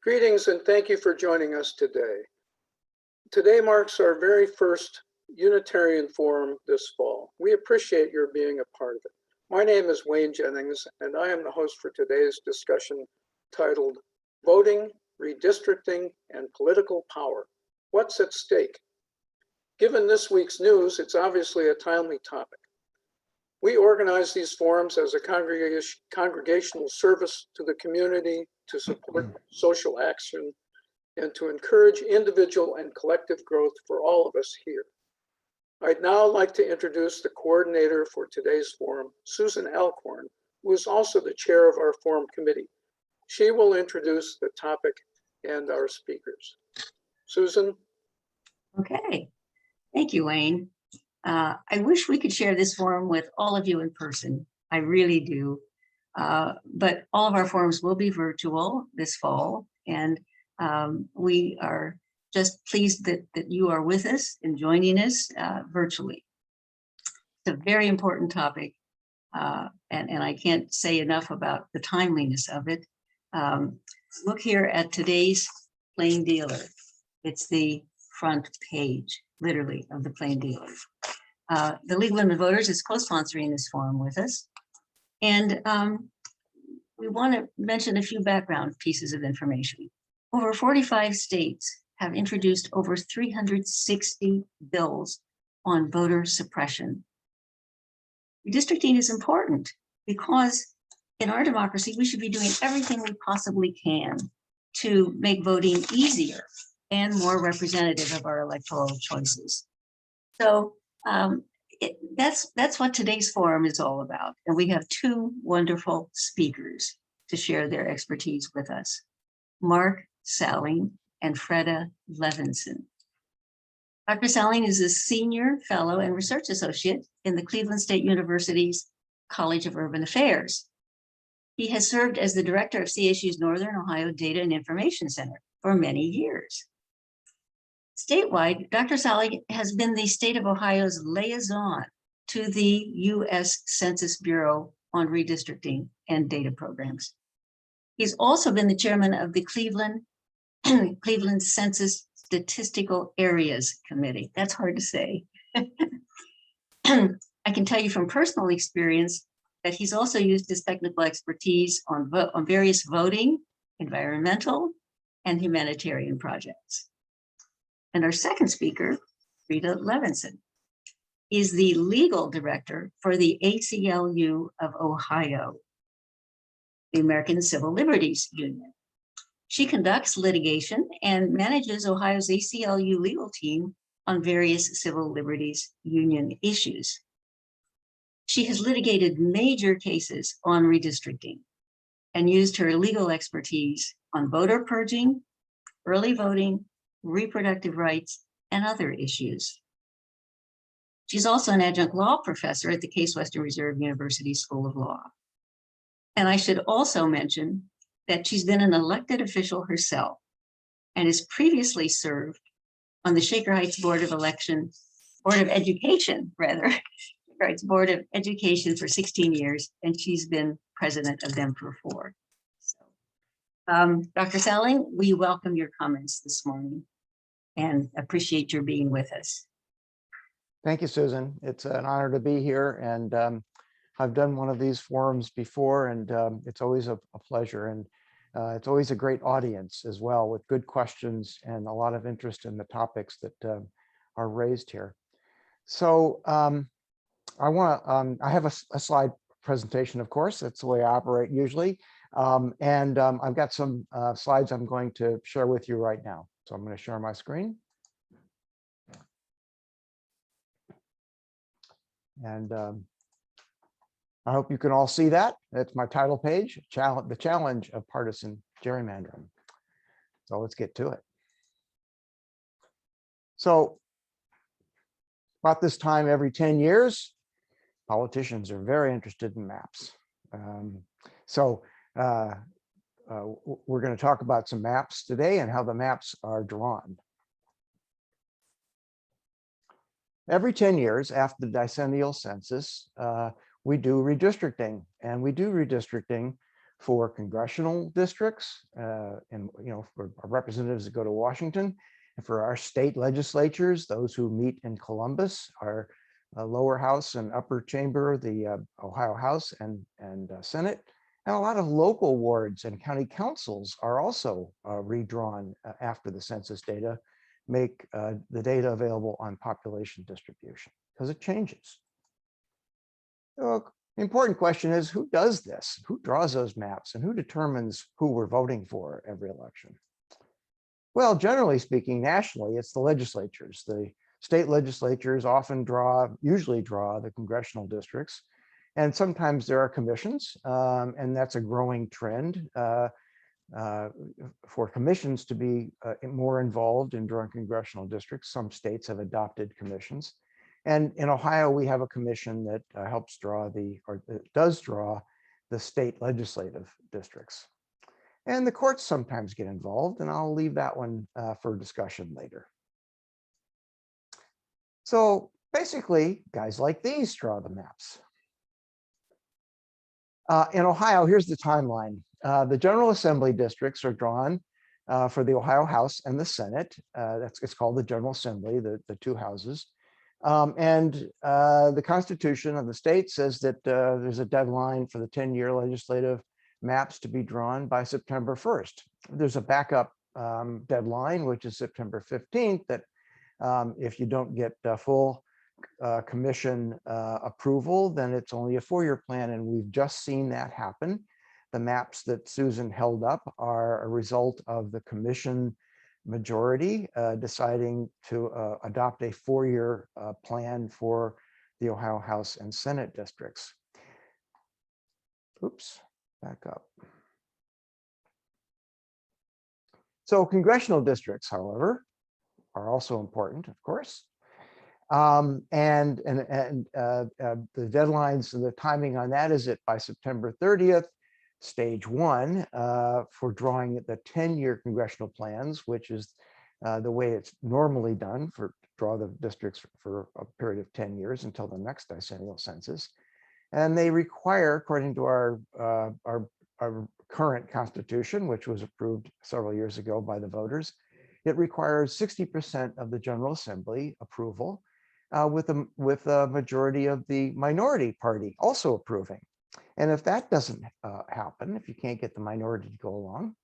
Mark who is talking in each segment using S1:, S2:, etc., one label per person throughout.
S1: Greetings and thank you for joining us today. Today marks our very first Unitarian Forum this fall. We appreciate your being a part of it. My name is Wayne Jennings and I am the host for today's discussion titled Voting, Redistricting, and Political Power. What's at stake? Given this week's news, it's obviously a timely topic. We organize these forums as a congregational service to the community to support social action and to encourage individual and collective growth for all of us here. I'd now like to introduce the coordinator for today's forum, Susan Alcorn, who is also the chair of our forum committee. She will introduce the topic and our speakers. Susan?
S2: Okay, thank you, Wayne. I wish we could share this forum with all of you in person. I really do. But all of our forums will be virtual this fall, and we are just pleased that you are with us and joining us virtually. It's a very important topic, and I can't say enough about the timeliness of it. Look here at today's Plain Dealer. It's the front page, literally, of the Plain Dealer. The League of Women Voters is co-sponsoring this forum with us. And we want to mention a few background pieces of information. Over 45 states have introduced over 360 bills on voter suppression. Redistricting is important because in our democracy, we should be doing everything we possibly can to make voting easier and more representative of our electoral choices. So that's what today's forum is all about. And we have two wonderful speakers to share their expertise with us, Mark Salling and Freda Levinson. Dr. Salling is a senior fellow and research associate in the Cleveland State University's College of Urban Affairs. He has served as the director of CSU's Northern Ohio Data and Information Center for many years. Statewide, Dr. Salling has been the state of Ohio's liaison to the U.S. Census Bureau on redistricting and data programs. He's also been the chairman of the Cleveland Census Statistical Areas Committee. That's hard to say. I can tell you from personal experience that he's also used his technical expertise on various voting, environmental, and humanitarian projects. And our second speaker, Freda Levinson, is the legal director for the ACLU of Ohio, the American Civil Liberties Union. She conducts litigation and manages Ohio's ACLU legal team on various civil liberties union issues. She has litigated major cases on redistricting and used her legal expertise on voter purging, early voting, reproductive rights, and other issues. She's also an adjunct law professor at the Case Western Reserve University School of Law. And I should also mention that she's been an elected official herself and has previously served on the Shaker Heights Board of Education for 16 years, and she's been president of them for 4. So, Dr. Salling, we welcome your comments this morning and appreciate your being with us.
S3: Thank you, Susan. It's an honor to be here, and I've done one of these forums before, and it's always a pleasure, and it's always a great audience as well, with good questions and a lot of interest in the topics that are raised here. So I have a slide presentation, of course. That's the way I operate usually, and I've got some slides I'm going to share with you right now. So I'm going to share my screen. And I hope you can all see that. That's my title page, The Challenge of Partisan Gerrymandering. So let's get to it. So about this time every 10 years, politicians are very interested in maps. We're going to talk about some maps today and how the maps are drawn. Every 10 years after the decennial census, we do redistricting, and we do redistricting for congressional districts, and for our representatives that go to Washington, and for our state legislatures, those who meet in Columbus, our lower house and upper chamber, the Ohio House and Senate, and a lot of local wards and county councils are also redrawn after the census data make the data available on population distribution, because it changes. So the important question is, who does this? Who draws those maps, and who determines who we're voting for every election? Well, generally speaking, nationally, it's the legislatures. The state legislatures usually draw the congressional districts, and sometimes there are commissions, and that's a growing trend for commissions to be more involved in drawing congressional districts. Some states have adopted commissions. And in Ohio, we have a commission that helps draw does draw the state legislative districts. And the courts sometimes get involved, and I'll leave that one for discussion later. So basically, guys like these draw the maps. In Ohio, here's the timeline. The General Assembly districts are drawn for the Ohio House and the Senate. It's called the General Assembly, the two houses. And the Constitution of the state says that there's a deadline for the 10-year legislative maps to be drawn by September 1st. There's a backup deadline, which is September 15th, that if you don't get full commission approval, then it's only a 4-year plan, and we've just seen that happen. The maps that Susan held up are a result of the commission majority deciding to adopt a 4-year plan for the Ohio House and Senate districts. Oops, back up. So congressional districts, however, are also important, of course. The deadlines and the timing on that is by September 30th, stage 1 for drawing the 10-year congressional plans, which is the way it's normally done for draw the districts for a period of 10 years until the next decennial census. And they require, according to our current Constitution, which was approved several years ago by the voters, it requires 60% of the General Assembly approval, with a majority of the minority party also approving. And if that doesn't happen, if you can't get the minority to go along,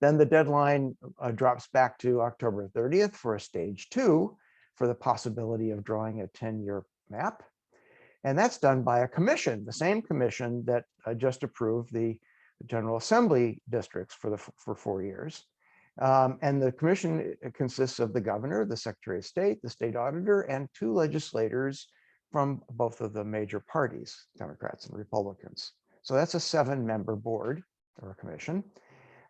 S3: then the deadline drops back to October 30th for a stage 2 for the possibility of drawing a 10-year map. And that's done by a commission, the same commission that just approved the General Assembly districts for 4 years. And the commission consists of the governor, the secretary of state, the state auditor, and 2 legislators from both of the major parties, Democrats and Republicans. So that's a 7-member board or a commission.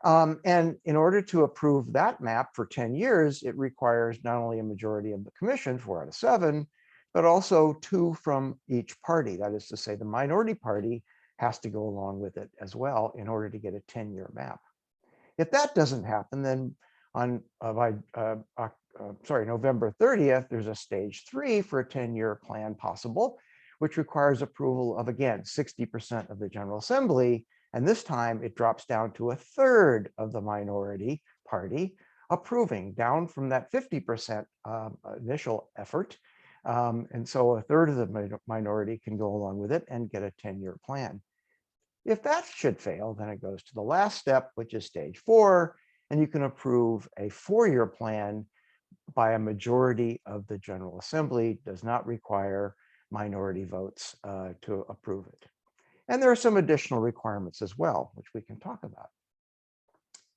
S3: And in order to approve that map for 10 years, it requires not only a majority of the commission, 4 out of 7, but also 2 from each party. That is to say, the minority party has to go along with it as well in order to get a 10-year map. If that doesn't happen, then on November 30th, there's a stage 3 for a 10-year plan possible, which requires approval of, again, 60% of the General Assembly. And this time it drops down to 1/3 of the minority party approving, down from that 50% initial effort. And so 1/3 of the minority can go along with it and get a 10-year plan. If that should fail, then it goes to the last step, which is stage 4, and you can approve a 4-year plan by a majority of the General Assembly. Does not require minority votes to approve it. And there are some additional requirements as well, which we can talk about.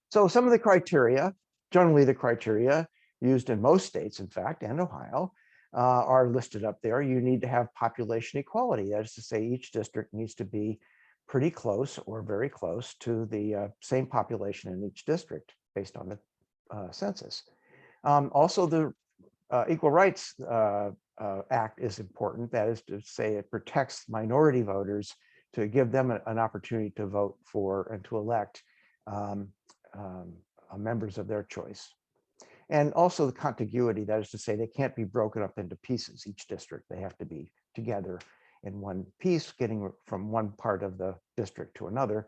S3: So some of the criteria, generally the criteria used in most states, in fact, and Ohio, are listed up there. You need to have population equality. That is to say, each district needs to be pretty close or very close to the same population in each district based on the census. Also, the Equal Rights Act is important. That is to say, it protects minority voters to give them an opportunity to vote for and to elect members of their choice. And also the contiguity, that is to say, they can't be broken up into pieces, each district. They have to be together in one piece, getting from one part of the district to another.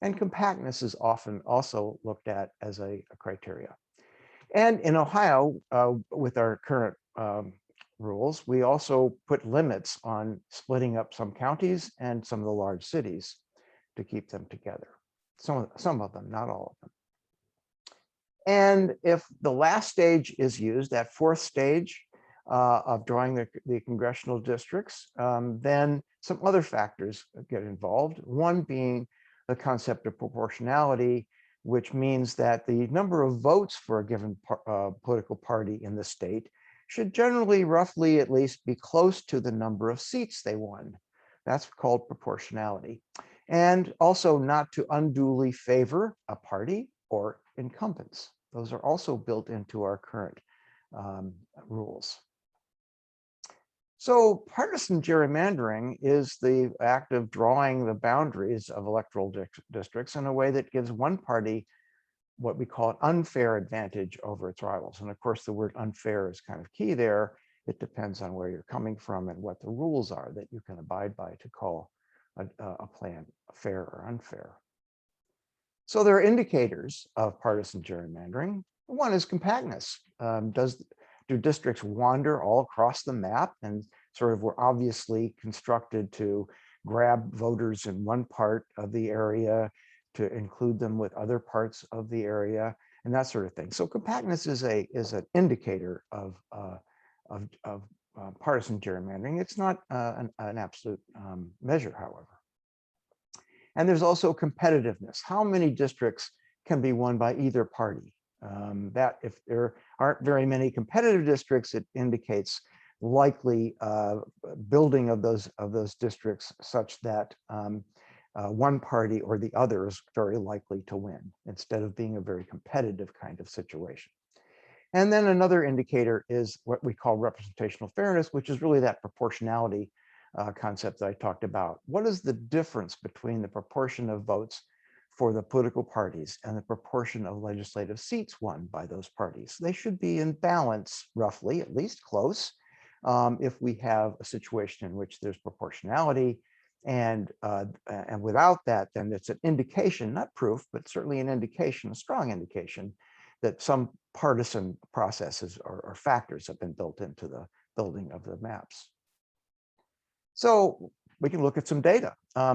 S3: And compactness is often also looked at as a criteria. And in Ohio, with our current rules, we also put limits on splitting up some counties and some of the large cities to keep them together. Some of them, not all of them. And if the last stage is used, that fourth stage of drawing the congressional districts, then some other factors get involved. One being the concept of proportionality, which means that the number of votes for a given political party in the state should generally roughly at least be close to the number of seats they won. That's called proportionality. And also not to unduly favor a party or incumbents. Those are also built into our current rules. So partisan gerrymandering is the act of drawing the boundaries of electoral districts in a way that gives one party what we call an unfair advantage over its rivals. And of course, the word unfair is kind of key there. It depends on where you're coming from and what the rules are that you can abide by to call a plan fair or unfair. So there are indicators of partisan gerrymandering. One is compactness. Do districts wander all across the map and sort of were obviously constructed to grab voters in one part of the area, to include them with other parts of the area, and that sort of thing. So compactness is an indicator of partisan gerrymandering. It's not an absolute measure, however. And there's also competitiveness. How many districts can be won by either party? That if there aren't very many competitive districts, it indicates likely building of those districts such that one party or the other is very likely to win instead of being a very competitive kind of situation. And then another indicator is what we call representational fairness, which is really that proportionality concept that I talked about. What is the difference between the proportion of votes for the political parties and the proportion of legislative seats won by those parties? They should be in balance, roughly, at least close, if we have a situation in which there's proportionality. And without that, then it's an indication, not proof, but certainly an indication, a strong indication that some partisan processes or factors have been built into the building of the maps. So we can look at some data.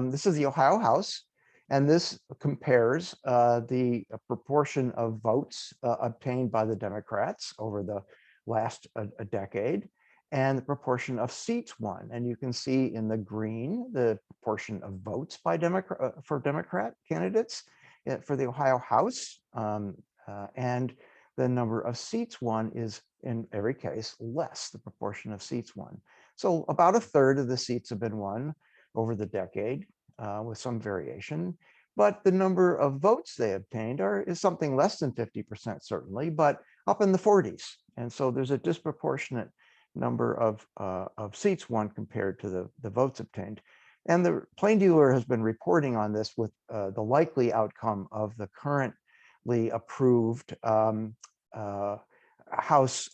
S3: This is the Ohio House, and this compares the proportion of votes obtained by the Democrats over the last a decade and the proportion of seats won. And you can see in the green the proportion of votes by Democrat candidates for the Ohio House, and the number of seats won is in every case less the proportion of seats won. So about a third of the seats have been won over the decade with some variation, but the number of votes they obtained is something less than 50% certainly, but up in the 40s. And so there's a disproportionate number of seats won compared to the votes obtained. And the Plain Dealer has been reporting on this with the likely outcome of the currently approved House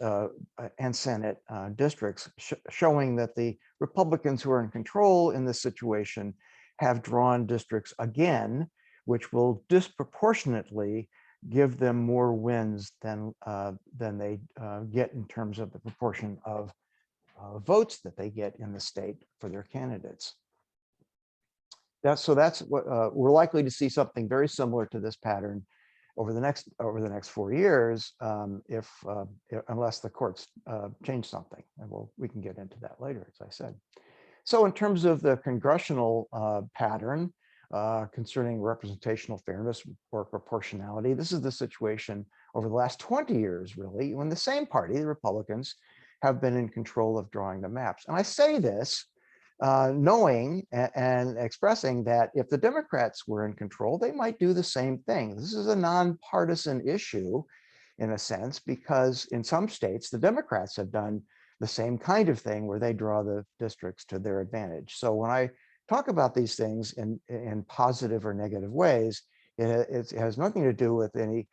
S3: and Senate districts, showing that the Republicans who are in control in this situation have drawn districts again, which will disproportionately give them more wins than they get in terms of the proportion of votes that they get in the state for their candidates. That's what we're likely to see, something very similar to this pattern over the next 4 years, unless the courts change something, and we can get into that later, as I said. So in terms of the congressional pattern concerning representational fairness or proportionality, this is the situation over the last 20 years, really, when the same party, the Republicans, have been in control of drawing the maps. And I say this knowing and expressing that if the Democrats were in control, they might do the same thing. This is a nonpartisan issue in a sense, because in some states, the Democrats have done the same kind of thing where they draw the districts to their advantage. So when I talk about these things in positive or negative ways, it has nothing to do with any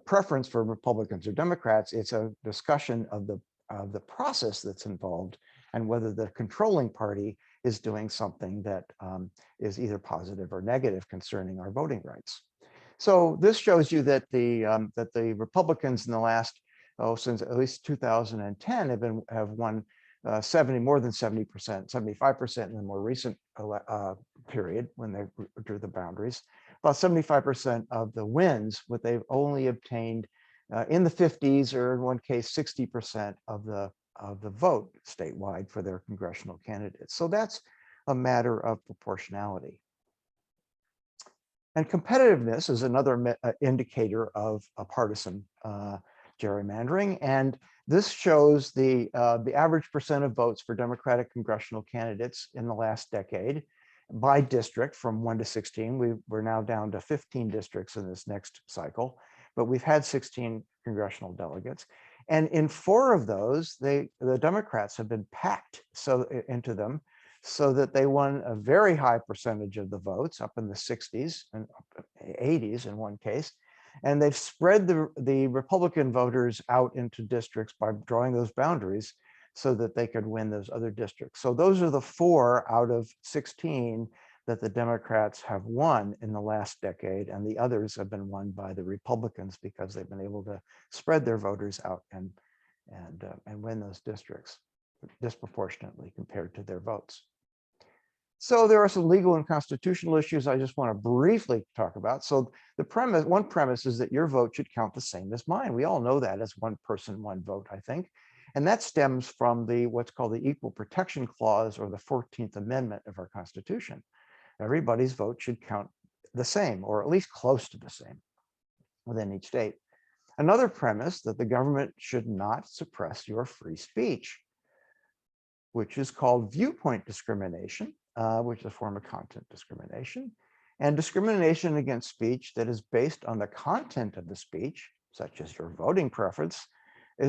S3: preference for Republicans or Democrats. It's a discussion of the process that's involved and whether the controlling party is doing something that is either positive or negative concerning our voting rights. So this shows you that the Republicans in the last, since at least 2010 have won more than 70%, 75% in the more recent period when they drew the boundaries. About 75% of the wins, what they've only obtained in the 50s, or in one case 60% of the vote statewide for their congressional candidates. So that's a matter of proportionality. And competitiveness is another indicator of a partisan gerrymandering, and this shows the average percent of votes for Democratic congressional candidates in the last decade by district from 1 to 16. We're now down to 15 districts in this next cycle, but we've had 16 congressional delegates. And in 4 of those, the Democrats have been packed into them so that they won a very high percentage of the votes, up in the 60s and 80s in one case. And they've spread the Republican voters out into districts by drawing those boundaries so that they could win those other districts. So those are the 4 out of 16 that the Democrats have won in the last decade, and the others have been won by the Republicans because they've been able to spread their voters out and win those districts disproportionately compared to their votes. So there are some legal and constitutional issues I just want to briefly talk about. So one premise is that your vote should count the same as mine. We all know that as one person, one vote, I think. And that stems from what's called the Equal Protection Clause, or the 14th Amendment of our Constitution. Everybody's vote should count the same, or at least close to the same within each state. Another premise that the government should not suppress your free speech, which is called viewpoint discrimination, which is a form of content discrimination, and discrimination against speech that is based on the content of the speech, such as your voting preference,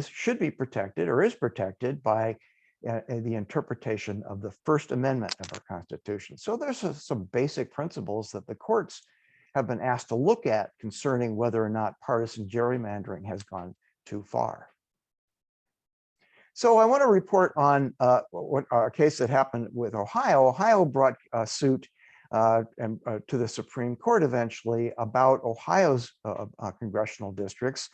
S3: should be protected, or is protected, by the interpretation of the First Amendment of our Constitution. So there's some basic principles that the courts have been asked to look at concerning whether or not partisan gerrymandering has gone too far. So I want to report on a case that happened with Ohio. Ohio brought a suit to the Supreme Court eventually about Ohio's congressional districts,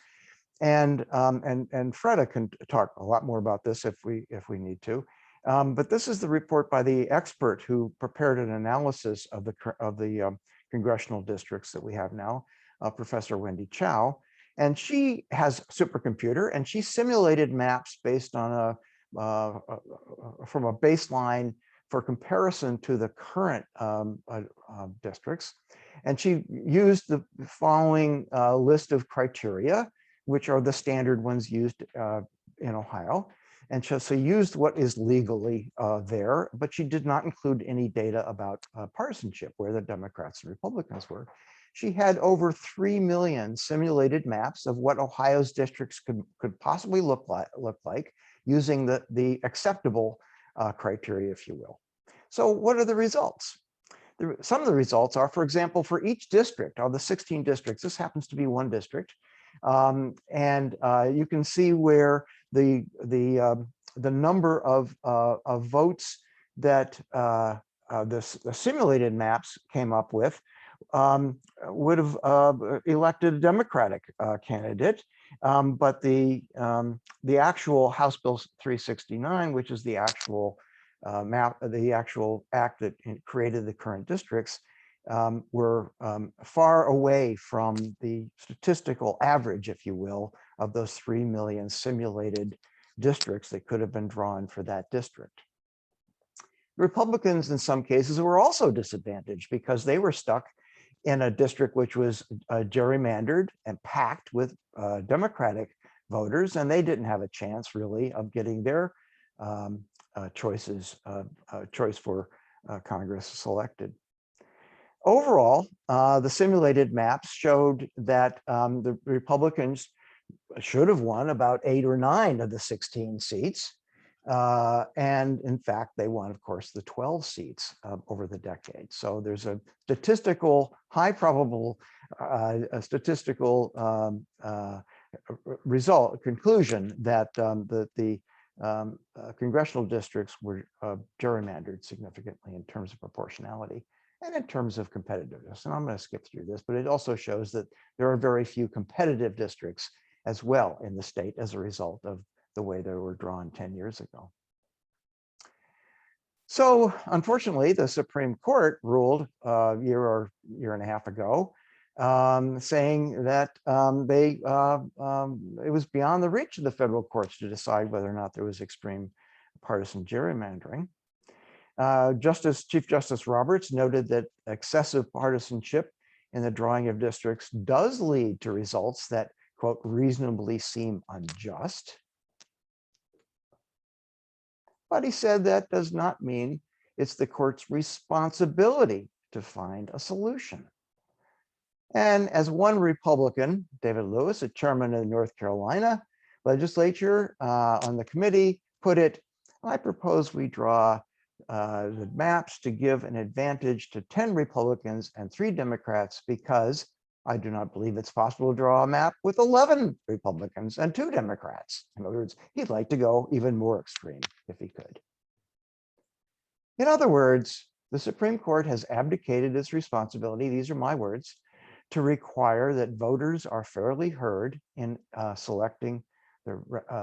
S3: and Freda can talk a lot more about this if we need to. But this is the report by the expert who prepared an analysis of the congressional districts that we have now, Professor Wendy Chow. And she has a supercomputer, and she simulated maps based on from a baseline for comparison to the current districts. And she used the following list of criteria, which are the standard ones used in Ohio. And so used what is legally there, but she did not include any data about partisanship, where the Democrats and Republicans were. She had over 3 million simulated maps of what Ohio's districts could possibly look like using the acceptable criteria, if you will. So what are the results? Some of the results are, for example, for each district, of the 16 districts, this happens to be one district, and you can see where the number of votes that the simulated maps came up with would have elected a Democratic candidate, but the actual House Bill 369, which is the actual the actual act that created the current districts, were far away from the statistical average, if you will, of those 3 million simulated districts that could have been drawn for that district. Republicans, in some cases, were also disadvantaged because they were stuck in a district which was gerrymandered and packed with Democratic voters, and they didn't have a chance really of getting their choice for Congress selected. Overall, the simulated maps showed that the Republicans should have won about 8 or 9 of the 16 seats. And in fact, they won, of course, the 12 seats over the decade. So there's a high probable statistical conclusion that the congressional districts were gerrymandered significantly in terms of proportionality and in terms of competitiveness. And I'm going to skip through this, but it also shows that there are very few competitive districts as well in the state as a result of the way they were drawn 10 years ago. So unfortunately, the Supreme Court ruled a year and a half ago, saying that it was beyond the reach of the federal courts to decide whether or not there was extreme partisan gerrymandering. Chief Justice Roberts noted that excessive partisanship in the drawing of districts does lead to results that, quote, reasonably seem unjust. But he said that does not mean it's the court's responsibility to find a solution. And as one Republican, David Lewis, a chairman of the North Carolina legislature on the committee, put it, I propose we draw the maps to give an advantage to 10 Republicans and 3 Democrats because I do not believe it's possible to draw a map with 11 Republicans and 2 Democrats. In other words, he'd like to go even more extreme if he could. In other words, the Supreme Court has abdicated its responsibility, these are my words, to require that voters are fairly heard in selecting the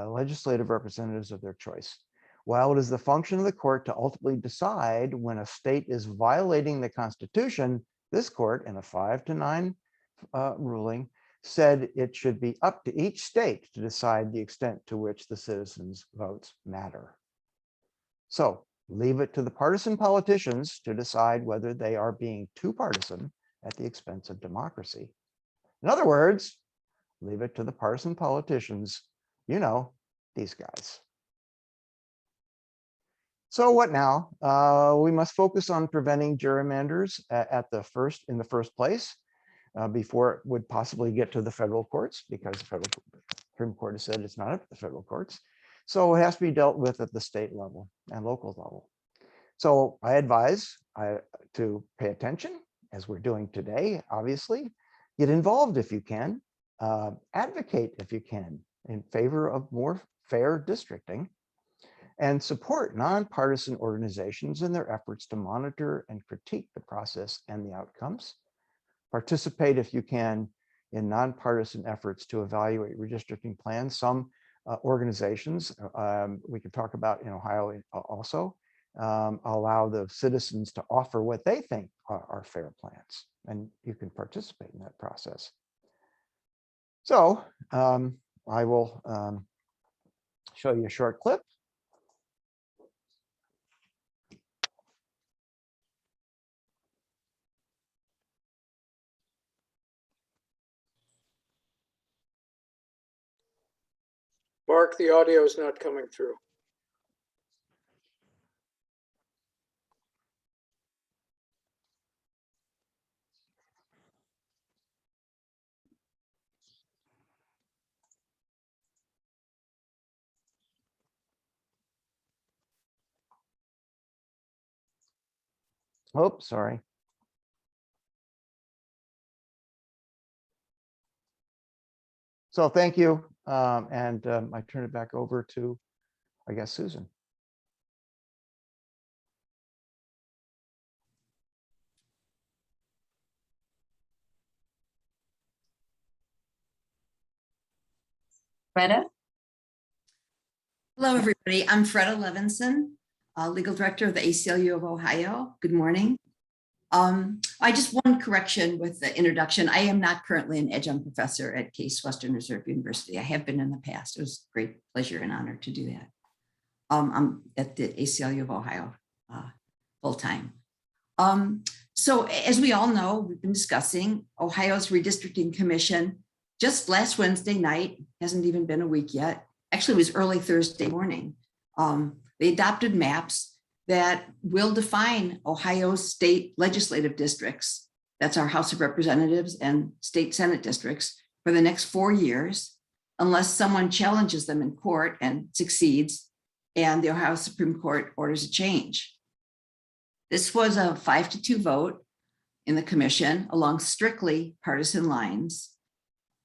S3: legislative representatives of their choice. While it is the function of the court to ultimately decide when a state is violating the Constitution, this court in a 5-9 ruling said it should be up to each state to decide the extent to which the citizens' votes matter. So leave it to the partisan politicians to decide whether they are being too partisan at the expense of democracy. In other words, leave it to the partisan politicians, you know, these guys. So what now? We must focus on preventing gerrymanders in the first place. Before it would possibly get to the federal courts, because the federal Supreme Court has said it's not up to the federal courts. So it has to be dealt with at the state level and local level. So I advise to pay attention, as we're doing today, obviously. Get involved if you can. Advocate if you can in favor of more fair districting. And support nonpartisan organizations in their efforts to monitor and critique the process and the outcomes. Participate if you can in nonpartisan efforts to evaluate redistricting plans. Some organizations we could talk about in Ohio also allow the citizens to offer what they think are fair plans, and you can participate in that process. So I will show you a short clip.
S1: Mark, the audio is not coming through.
S3: Oh, sorry. So thank you. And I turn it back over to, I guess, Susan.
S2: Freda?
S4: Hello, everybody. I'm Freda Levinson, Legal Director of the ACLU of Ohio. Good morning. I just one correction with the introduction. I am not currently an adjunct professor at Case Western Reserve University. I have been in the past. It was a great pleasure and honor to do that. I'm at the ACLU of Ohio full time. So as we all know, we've been discussing Ohio's Redistricting Commission just last Wednesday night, hasn't even been a week yet. Actually, it was early Thursday morning. They adopted maps that will define Ohio's state legislative districts. That's our House of Representatives and state Senate districts for the next 4 years, unless someone challenges them in court and succeeds, and the Ohio Supreme Court orders a change. This was a 5-2 vote in the commission along strictly partisan lines.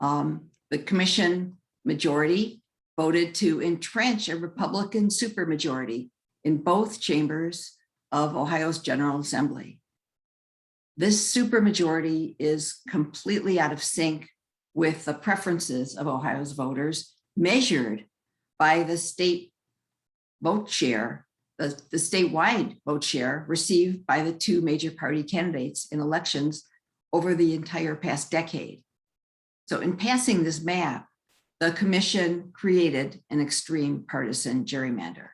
S4: The commission majority voted to entrench a Republican supermajority in both chambers of Ohio's General Assembly. This supermajority is completely out of sync with the preferences of Ohio's voters, measured by the state vote share, the statewide vote share received by the two major party candidates in elections over the entire past decade. So in passing this map, the commission created an extreme partisan gerrymander.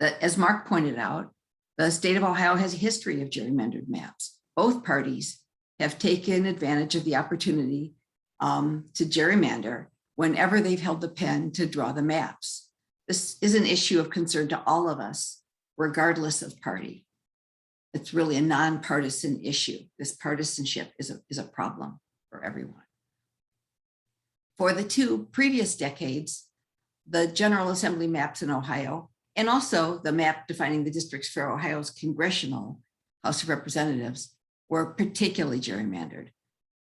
S4: As Mark pointed out, the state of Ohio has a history of gerrymandered maps. Both parties have taken advantage of the opportunity to gerrymander whenever they've held the pen to draw the maps. This is an issue of concern to all of us, regardless of party. It's really a nonpartisan issue. This partisanship is a problem for everyone. For the two previous decades, the General Assembly maps in Ohio, and also the map defining the districts for Ohio's congressional House of Representatives, were particularly gerrymandered,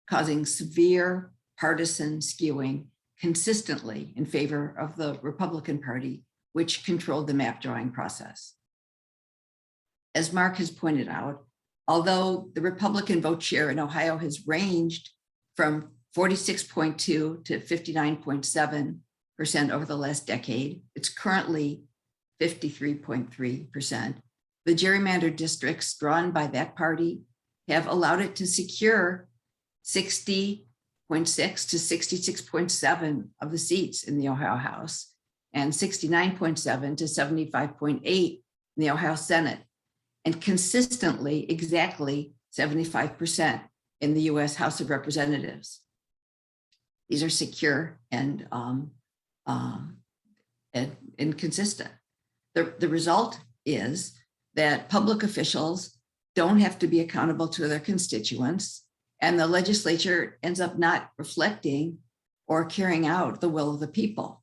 S4: causing severe partisan skewing consistently in favor of the Republican Party, which controlled the map drawing process. As Mark has pointed out, although the Republican vote share in Ohio has ranged from 46.2 to 59.7% over the last decade, it's currently 53.3%. The gerrymandered districts drawn by that party have allowed it to secure 60.6 to 66.7 of the seats in the Ohio House and 69.7 to 75.8 in the Ohio Senate, and consistently exactly 75% in the US House of Representatives. These are secure and consistent. The result is that public officials don't have to be accountable to their constituents, and the legislature ends up not reflecting or carrying out the will of the people.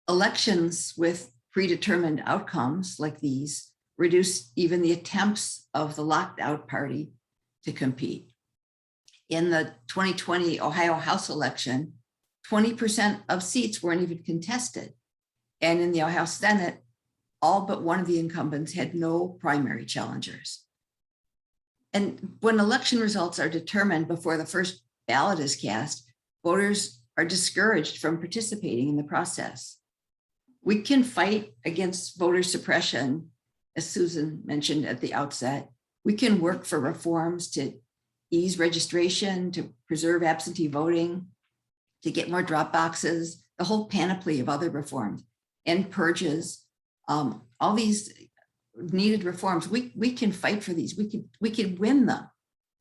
S4: Elections with predetermined outcomes like these reduce even the attempts of the locked out party to compete. In the 2020 Ohio House election, 20% of seats weren't even contested. And in the Ohio Senate, all but one of the incumbents had no primary challengers. And when election results are determined before the first ballot is cast, voters are discouraged from participating in the process. We can fight against voter suppression, as Susan mentioned at the outset. We can work for reforms to ease registration, to preserve absentee voting, to get more drop boxes, the whole panoply of other reforms and purges, all these needed reforms. We can fight for these. We could win them.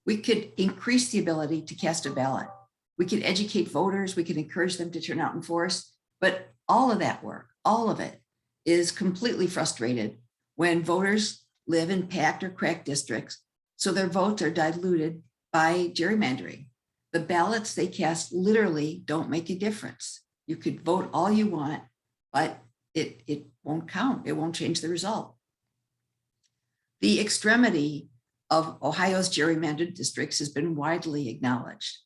S4: We could increase the ability to cast a ballot. We could educate voters. We could encourage them to turn out in force. But all of that work, all of it, is completely frustrated when voters live in packed or cracked districts, so their votes are diluted by gerrymandering. The ballots they cast literally don't make a difference. You could vote all you want, but it won't count. It won't change the result. The extremity of Ohio's gerrymandered districts has been widely acknowledged.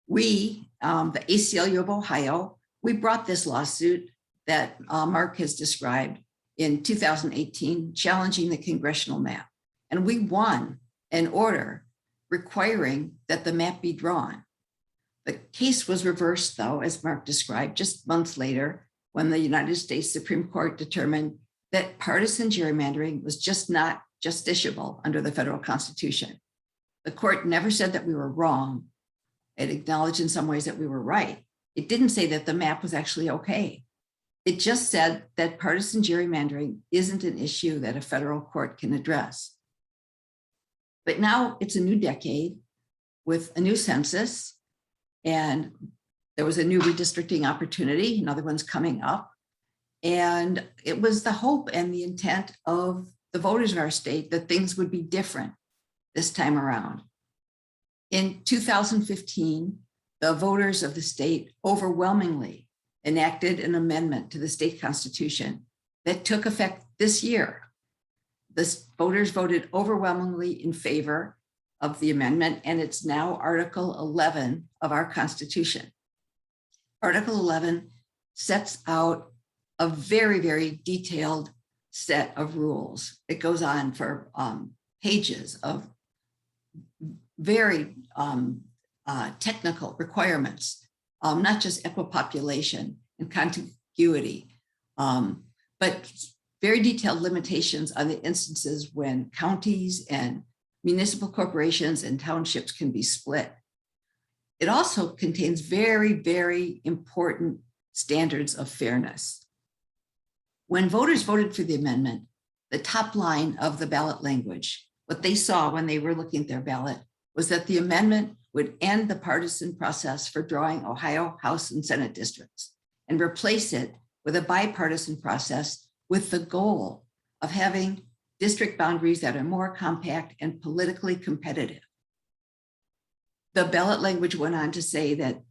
S4: We, the ACLU of Ohio, we brought this lawsuit that Mark has described in 2018, challenging the congressional map. And we won an order requiring that the map be drawn. The case was reversed, though, as Mark described, just months later, when the United States Supreme Court determined that partisan gerrymandering was just not justiciable under the federal Constitution. The court never said that we were wrong. It acknowledged in some ways that we were right. It didn't say that the map was actually okay. It just said that partisan gerrymandering isn't an issue that a federal court can address. But now it's a new decade with a new census, and there was a new redistricting opportunity, another one's coming up. And it was the hope and the intent of the voters of our state that things would be different this time around. In 2015, the voters of the state overwhelmingly enacted an amendment to the state constitution that took effect this year. The voters voted overwhelmingly in favor of the amendment, and it's now Article 11 of our Constitution. Article 11 sets out a very, very detailed set of rules. It goes on for pages of very technical requirements, not just equipopulation and contiguity, but very detailed limitations on the instances when counties and municipal corporations and townships can be split. It also contains very, very important standards of fairness. When voters voted for the amendment, the top line of the ballot language, what they saw when they were looking at their ballot, was that the amendment would end the partisan process for drawing Ohio House and Senate districts and replace it with a bipartisan process with the goal of having district boundaries that are more compact and politically competitive. The ballot language went on to say that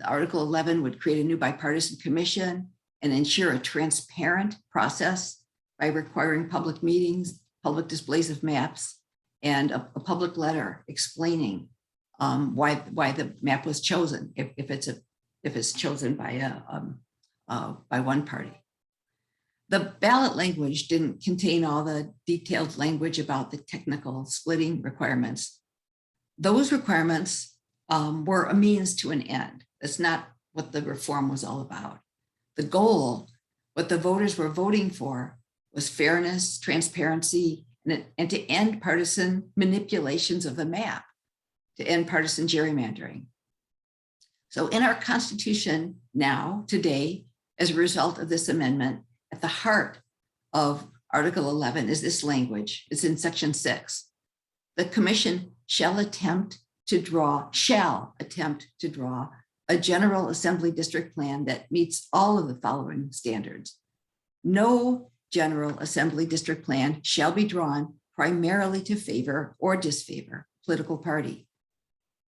S4: Article 11 would create a new bipartisan commission and ensure a transparent process by requiring public meetings, public displays of maps, and a public letter explaining why the map was chosen if it's chosen by one party. The ballot language didn't contain all the detailed language about the technical splitting requirements. Those requirements were a means to an end. That's not what the reform was all about. The goal, what the voters were voting for, was fairness, transparency, and to end partisan manipulations of the map, to end partisan gerrymandering. So in our Constitution now, today, as a result of this amendment, at the heart of Article 11 is this language. It's in Section 6. The Commission shall attempt to draw a General Assembly district plan that meets all of the following standards. No General Assembly district plan shall be drawn primarily to favor or disfavor political party.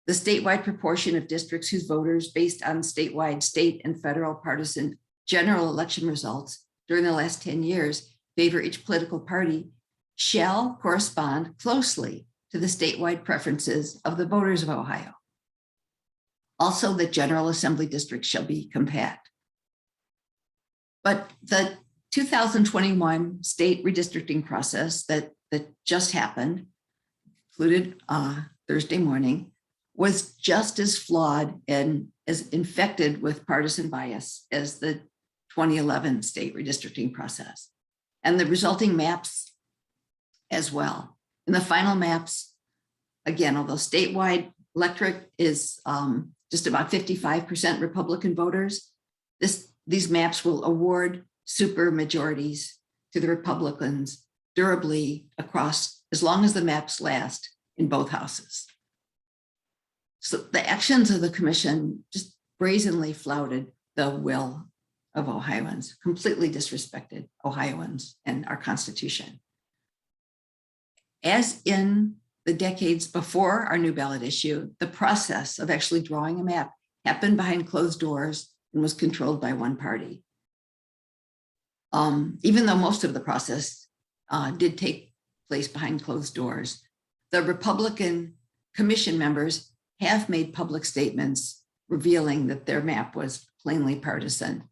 S4: The statewide proportion of districts whose voters, based on statewide, state, and federal partisan general election results during the last 10 years, favor each political party shall correspond closely to the statewide preferences of the voters of Ohio. Also, the General Assembly districts shall be compact. But the 2021 state redistricting process that just happened, included Thursday morning, was just as flawed and as infected with partisan bias as the 2011 state redistricting process, and the resulting maps as well. In the final maps, again, although statewide electorate is just about 55% Republican voters, these maps will award super majorities to the Republicans durably across as long as the maps last in both houses. So the actions of the commission just brazenly flouted the will of Ohioans, completely disrespected Ohioans and our Constitution. As in the decades before our new ballot issue, the process of actually drawing a map happened behind closed doors and was controlled by one party. Even though most of the process did take place behind closed doors, the Republican commission members have made public statements revealing that their map was plainly partisan.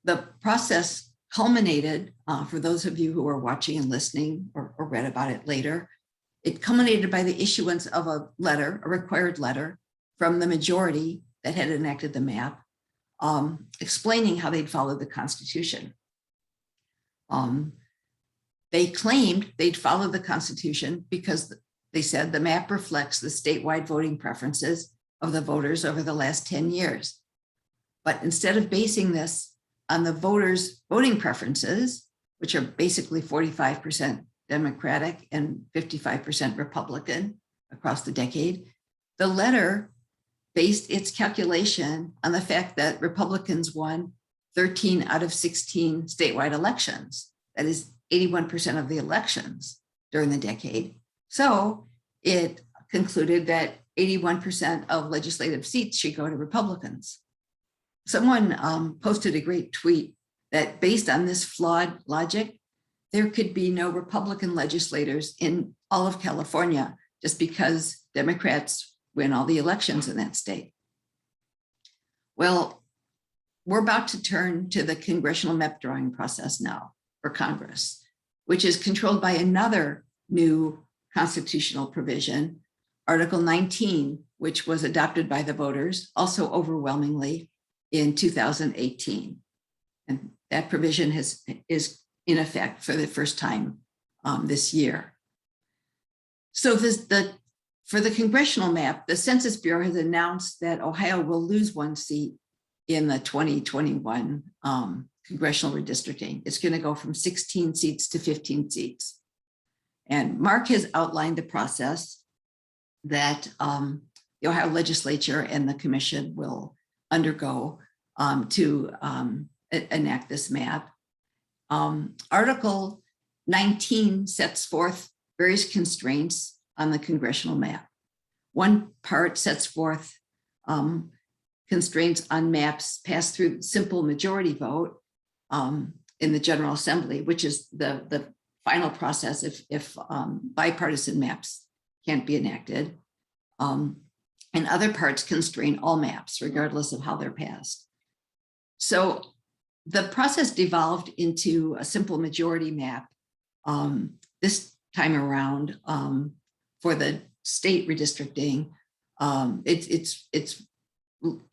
S4: The process culminated, for those of you who are watching and listening or read about it later, it culminated by the issuance of a letter, a required letter from the majority that had enacted the map, explaining how they'd followed the Constitution. They claimed they'd followed the Constitution because they said the map reflects the statewide voting preferences of the voters over the last 10 years. But instead of basing this on the voters' voting preferences, which are basically 45% Democratic and 55% Republican across the decade, the letter based its calculation on the fact that Republicans won 13 out of 16 statewide elections. That is 81% of the elections during the decade. So it concluded that 81% of legislative seats should go to Republicans. Someone posted a great tweet that based on this flawed logic, there could be no Republican legislators in all of California just because Democrats win all the elections in that state. Well, we're about to turn to the congressional map drawing process now for Congress, which is controlled by another new constitutional provision, Article 19, which was adopted by the voters, also overwhelmingly in 2018. And that provision is in effect for the first time this year. So for the congressional map, the Census Bureau has announced that Ohio will lose 1 seat in the 2021 congressional redistricting. It's going to go from 16 seats to 15 seats. And Mark has outlined the process that the Ohio legislature and the commission will undergo to enact this map. Article 19 sets forth various constraints on the congressional map. One part sets forth constraints on maps passed through simple majority vote in the General Assembly, which is the final process if bipartisan maps can't be enacted. And other parts constrain all maps, regardless of how they're passed. So the process devolved into a simple majority map this time around for the state redistricting. It's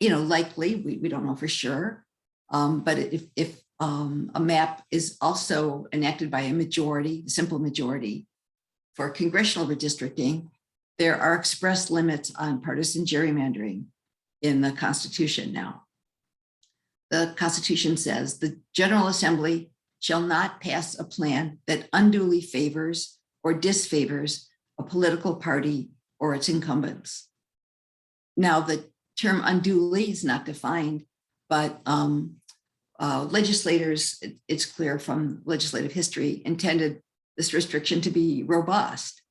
S4: likely, we don't know for sure, but if a map is also enacted by a majority, simple majority for congressional redistricting, there are express limits on partisan gerrymandering in the Constitution now. The Constitution says the General Assembly shall not pass a plan that unduly favors or disfavors a political party or its incumbents. Now, the term unduly is not defined, but legislators, it's clear from legislative history, intended this restriction to be robust.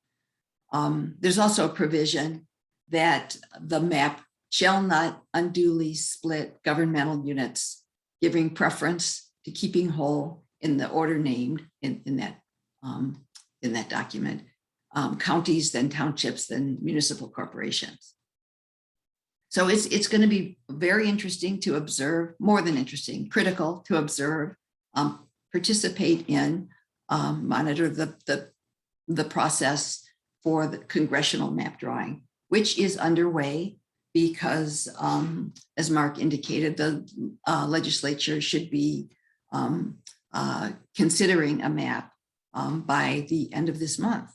S4: There's also a provision that the map shall not unduly split governmental units, giving preference to keeping whole in the order named in that document, counties, then townships, then municipal corporations. So it's going to be very interesting to observe, more than interesting, critical to observe, participate in, monitor the process for the congressional map drawing, which is underway because, as Mark indicated, the legislature should be considering a map by the end of this month.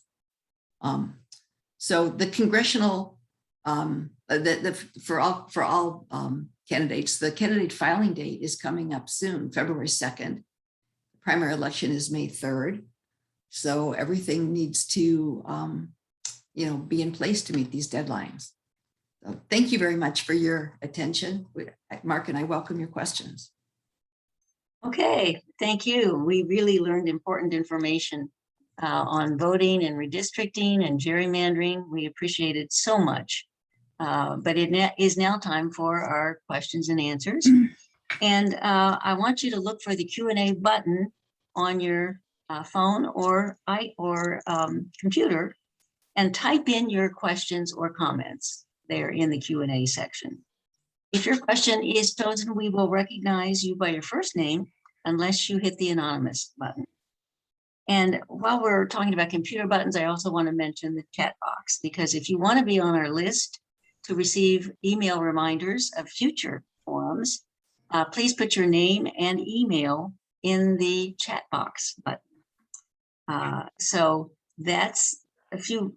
S4: So the congressional, for all candidates, the candidate filing date is coming up soon, February 2nd. The primary election is May 3rd. So everything needs to be in place to meet these deadlines. So thank you very much for your attention. Mark and I welcome your questions.
S2: Okay, thank you. We really learned important information on voting and redistricting and gerrymandering. We appreciate it so much. But it is now time for our questions and answers. And I want you to look for the Q&A button on your phone or computer and type in your questions or comments there in the Q&A section. If your question is chosen, we will recognize you by your first name unless you hit the anonymous button. And while we're talking about computer buttons, I also want to mention the chat box, because if you want to be on our list to receive email reminders of future forums, please put your name and email in the chat box button. So that's a few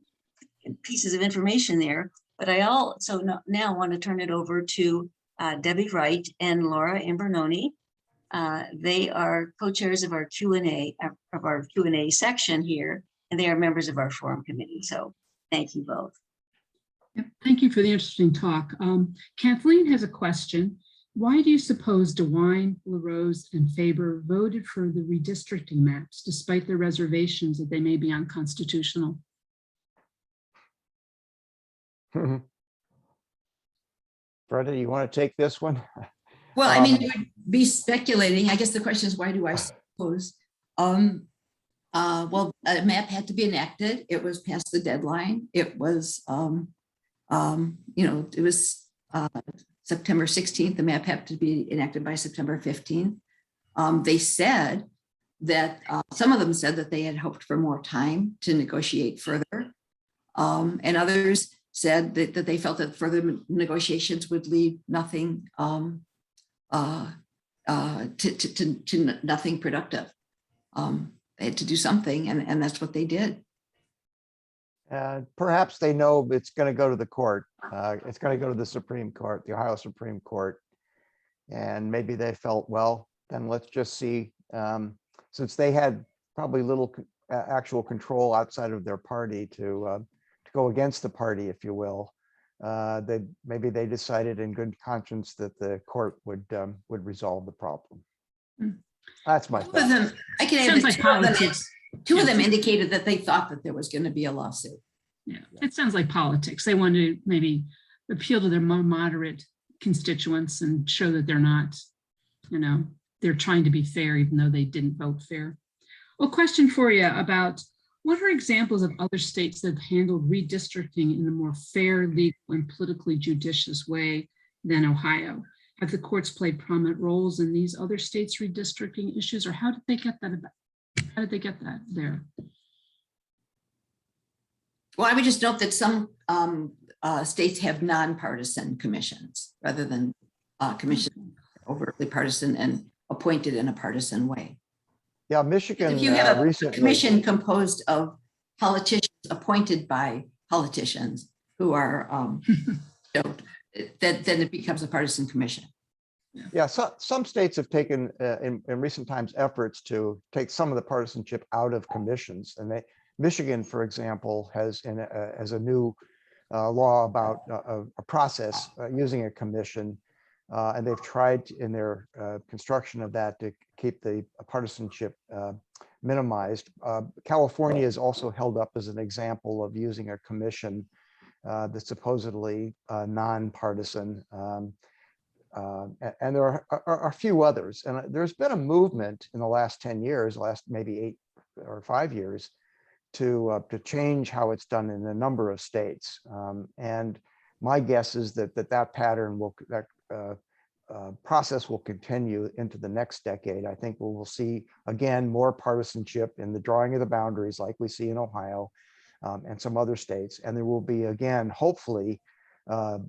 S2: pieces of information there, but I also now want to turn it over to Debbie Wright and Laura Imbernoni. They are co-chairs of our Q&A section here, and they are members of our forum committee. So thank you both.
S5: Yep, thank you for the interesting talk. Kathleen has a question. Why do you suppose Dewine, Larose, and Faber voted for the redistricting maps, despite their reservations that they may be unconstitutional?
S3: Freda, you want to take this one?
S4: Well, I mean, it would be speculating. I guess the question is, why do I suppose? Well, a map had to be enacted. It was past the deadline. It was, it was September 16th. The map had to be enacted by September 15th. They said that some of them said that they had hoped for more time to negotiate further. And others said that they felt that further negotiations would lead nothing to nothing productive. They had to do something, and that's what they did.
S3: Perhaps they know it's going to go to the court. It's going to go to the Supreme Court, the Ohio Supreme Court. And maybe they felt, well, then let's just see, since they had probably little actual control outside of their party to go against the party, if you will. Maybe they decided in good conscience that the court would resolve the problem. That's my
S4: Two of them, I can add
S5: Sounds
S4: that
S5: like
S4: two of them-
S5: politics.
S4: two of them indicated that they thought that there was going to be a lawsuit.
S5: Yeah, it sounds like politics. They want to maybe appeal to their more moderate constituents and show that they're not, they're trying to be fair, even though they didn't vote fair. Well, question for you about what are examples of other states that have handled redistricting in a more fair, legal, and politically judicious way than Ohio? Have the courts played prominent roles in these other states' redistricting issues, or how did they get that about? How did they get that there?
S4: Well, I would just note that some states have nonpartisan commissions rather than commissions overtly partisan and appointed in a partisan way.
S3: Yeah, Michigan
S4: If you have a
S3: recently.
S4: commission composed of politicians appointed by politicians who are, then it becomes a partisan commission.
S3: Yeah, so some states have taken in recent times efforts to take some of the partisanship out of commissions, and Michigan, for example, has a new law about a process using a commission, and they've tried in their construction of that to keep the partisanship minimized. California is also held up as an example of using a commission that's supposedly nonpartisan. And there are a few others, and there's been a movement in the last 10 years, last maybe 8 or 5 years, to change how it's done in a number of states. And my guess is that pattern will, process will continue into the next decade. I think we will see again more partisanship in the drawing of the boundaries, like we see in Ohio and some other states, and there will be again, hopefully,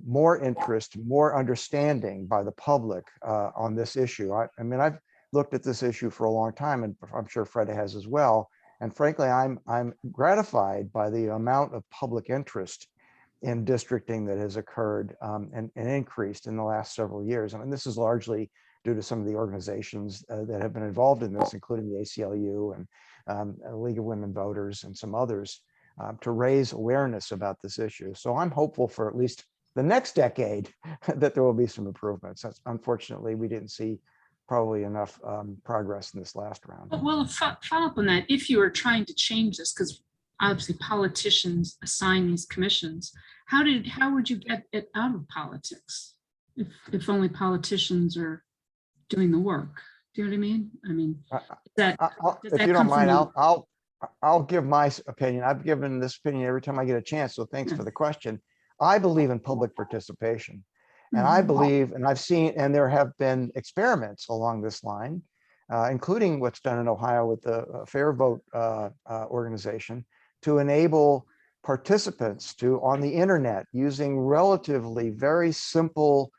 S3: more interest, more understanding by the public on this issue. I mean, I've looked at this issue for a long time, and I'm sure Freda has as well. And frankly, I'm gratified by the amount of public interest in districting that has occurred and increased in the last several years. I mean, this is largely due to some of the organizations that have been involved in this, including the ACLU and League of Women Voters and some others, to raise awareness about this issue. So I'm hopeful for at least the next decade that there will be some improvements. Unfortunately, we didn't see probably enough progress in this last round.
S5: Well, follow up on that. If you were trying to change this, because obviously politicians assign these commissions, how would you get it out of politics if only politicians are doing the work? Do you know what I mean? I mean,
S3: if you don't mind, I'll give my opinion. I've given this opinion every time I get a chance, so thanks for the question. I believe in public participation, and I believe, and I've seen, and there have been experiments along this line, including what's done in Ohio with the Fair Vote organization, to enable participants to, on the internet, using relatively very simple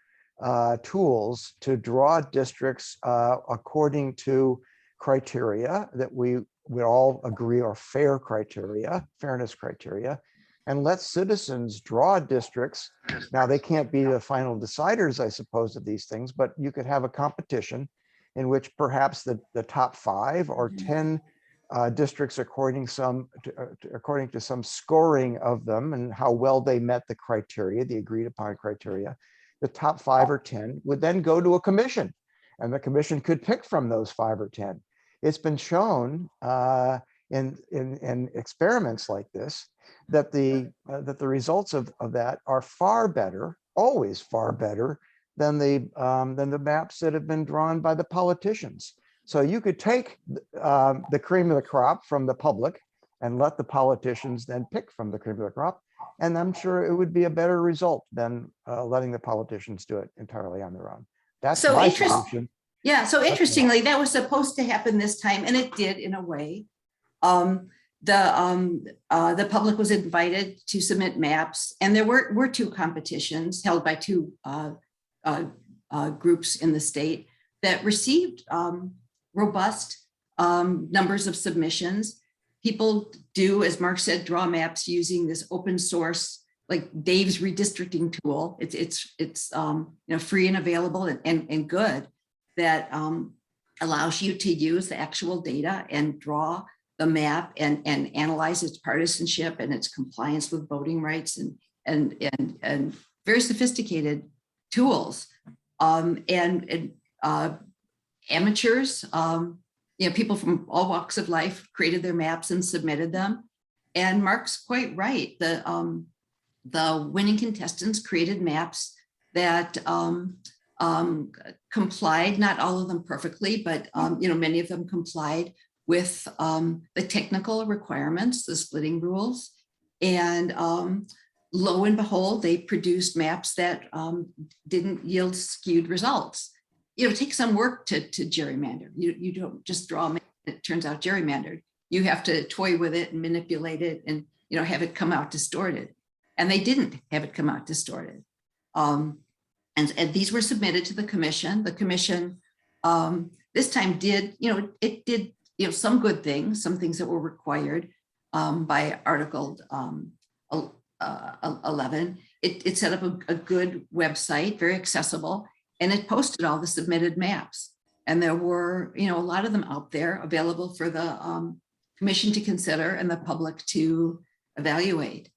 S3: tools, to draw districts according to criteria that we all agree are fair criteria, fairness criteria, and let citizens draw districts. Now, they can't be the final deciders, I suppose, of these things, but you could have a competition in which perhaps the top 5 or 10 districts, according to some scoring of them and how well they met the criteria, the agreed upon criteria, the top 5 or 10 would then go to a commission, and the commission could pick from those 5 or 10. It's been shown in experiments like this that the results of that are far better, always far better than the maps that have been drawn by the politicians. So you could take the cream of the crop from the public and let the politicians then pick from the cream of the crop. And I'm sure it would be a better result than letting the politicians do it entirely on their own. That's
S4: So
S3: my
S4: interest-
S3: solution.
S4: Yeah, so interestingly, that was supposed to happen this time, and it did in a way. The public was invited to submit maps, and there were two competitions held by two groups in the state that received robust numbers of submissions. People do, as Mark said, draw maps using this open source, like Dave's redistricting tool. It's free and available and good, that allows you to use the actual data and draw the map and analyze its partisanship and its compliance with voting rights and very sophisticated tools. Amateurs, people from all walks of life created their maps and submitted them. And Mark's quite right. The winning contestants created maps that complied, not all of them perfectly, but many of them complied with the technical requirements, the splitting rules. And lo and behold, they produced maps that didn't yield skewed results. It takes some work to gerrymander. You don't just draw a map that turns out gerrymandered. You have to toy with it and manipulate it and have it come out distorted. And they didn't have it come out distorted. And these were submitted to the commission. The commission this time did, it did some good things, some things that were required by Article 11. It set up a good website, very accessible, and it posted all the submitted maps. And there were, a lot of them out there available for the commission to consider and the public to evaluate.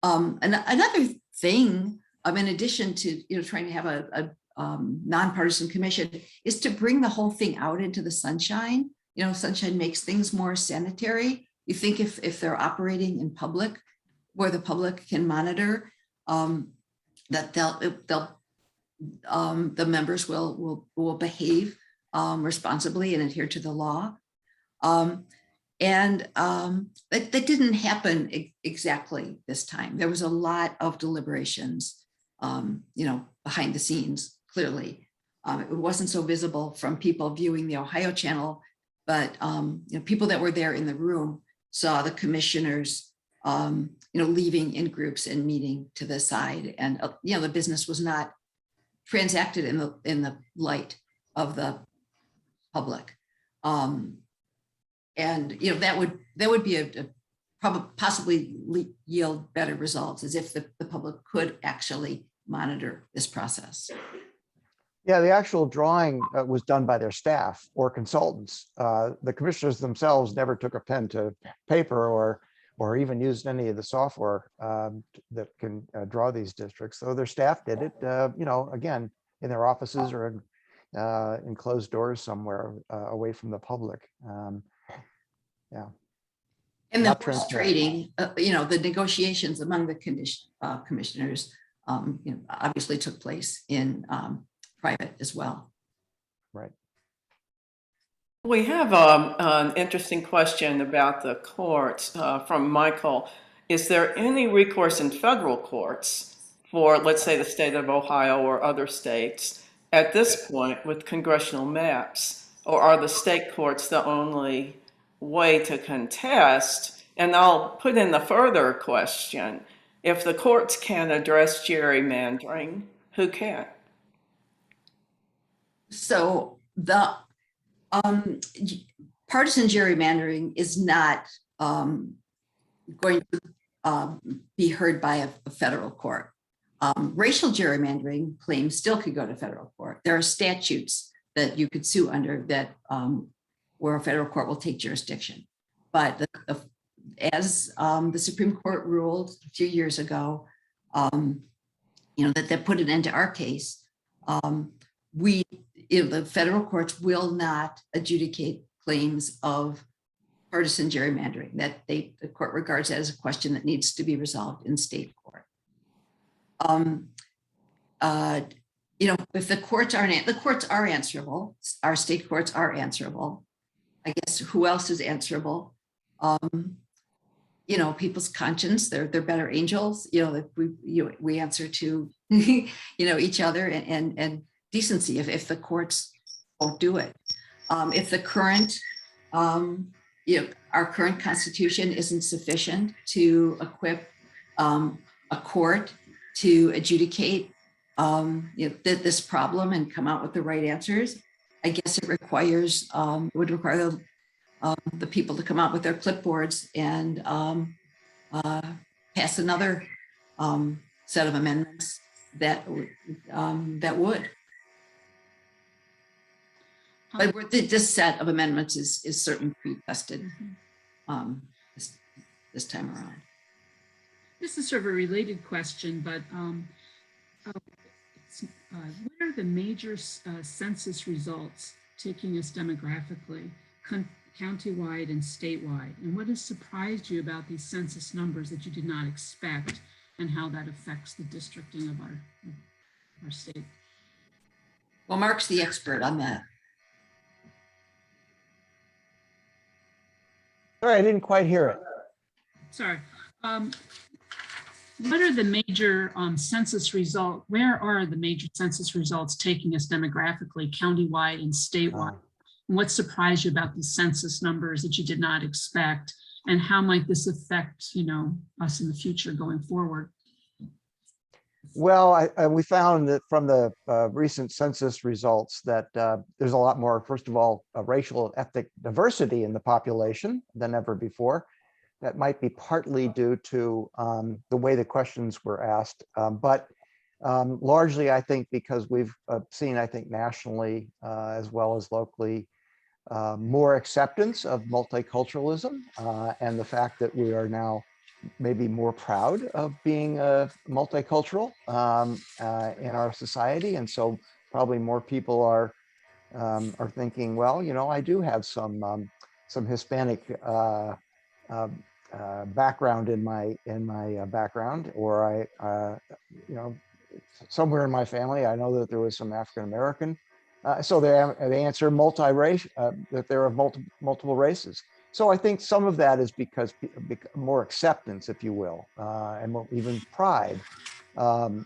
S4: Another thing, in addition to trying to have a nonpartisan commission, is to bring the whole thing out into the sunshine. Sunshine makes things more sanitary. You think if they're operating in public, where the public can monitor, that the members will behave responsibly and adhere to the law. That didn't happen exactly this time. There was a lot of deliberations, behind the scenes, clearly. It wasn't so visible from people viewing the Ohio channel, but people that were there in the room saw the commissioners, leaving in groups and meeting to the side. And, the business was not transacted in the light of the public. That would be possibly yield better results, as if the public could actually monitor this process.
S3: Yeah, the actual drawing was done by their staff or consultants. The commissioners themselves never took a pen to paper or even used any of the software that can draw these districts. So their staff did it, again, in their offices or in closed doors somewhere away from the public. Yeah.
S4: And the horse trading, the negotiations among the commissioners, obviously took place in private as well.
S3: Right.
S6: We have an interesting question about the courts from Michael. Is there any recourse in federal courts for, let's say, the state of Ohio or other states at this point with congressional maps? Or are the state courts the only way to contest? And I'll put in the further question. If the courts can't address gerrymandering, who can?
S4: So the partisan gerrymandering is not going to be heard by a federal court. Racial gerrymandering claims still could go to federal court. There are statutes that you could sue under that where a federal court will take jurisdiction. But as the Supreme Court ruled a few years ago, that put an end to our case, the federal courts will not adjudicate claims of partisan gerrymandering, that the court regards that as a question that needs to be resolved in state court. If the courts are answerable, our state courts are answerable. I guess who else is answerable? you know, people's conscience. They're better angels, you know, that we answer to, you know, each other and decency if the courts won't do it. If the current, you know, our current constitution isn't sufficient to equip a court to adjudicate you know, this problem and come out with the right answers, I guess it requires, would require the people to come out with their clipboards and pass another set of amendments that would. But this set of amendments is certainly pre-tested this time around.
S5: This is sort of a related question, but what are the major census results taking us demographically, countywide and statewide? And what has surprised you about these census numbers that you did not expect, and how that affects the districting of our state?
S4: Well, Mark's the expert on that.
S3: Sorry, I didn't quite hear it.
S5: Sorry. What are the major census results? Where are the major census results taking us demographically, countywide and statewide? And what surprised you about these census numbers that you did not expect? And how might this affect, you know, us in the future going forward?
S3: Well, we found that from the recent census results that there's a lot more, first of all, racial and ethnic diversity in the population than ever before. That might be partly due to the way the questions were asked, but largely, I think, because we've seen, I think, nationally as well as locally, more acceptance of multiculturalism and the fact that we are now maybe more proud of being multicultural in our society. And so probably more people are thinking, well, you know, I do have some Hispanic background in my background, or I, you know, somewhere in my family, I know that there was some African American. So they answer multi-race, that there are multiple races. So I think some of that is because more acceptance, if you will, and more, even pride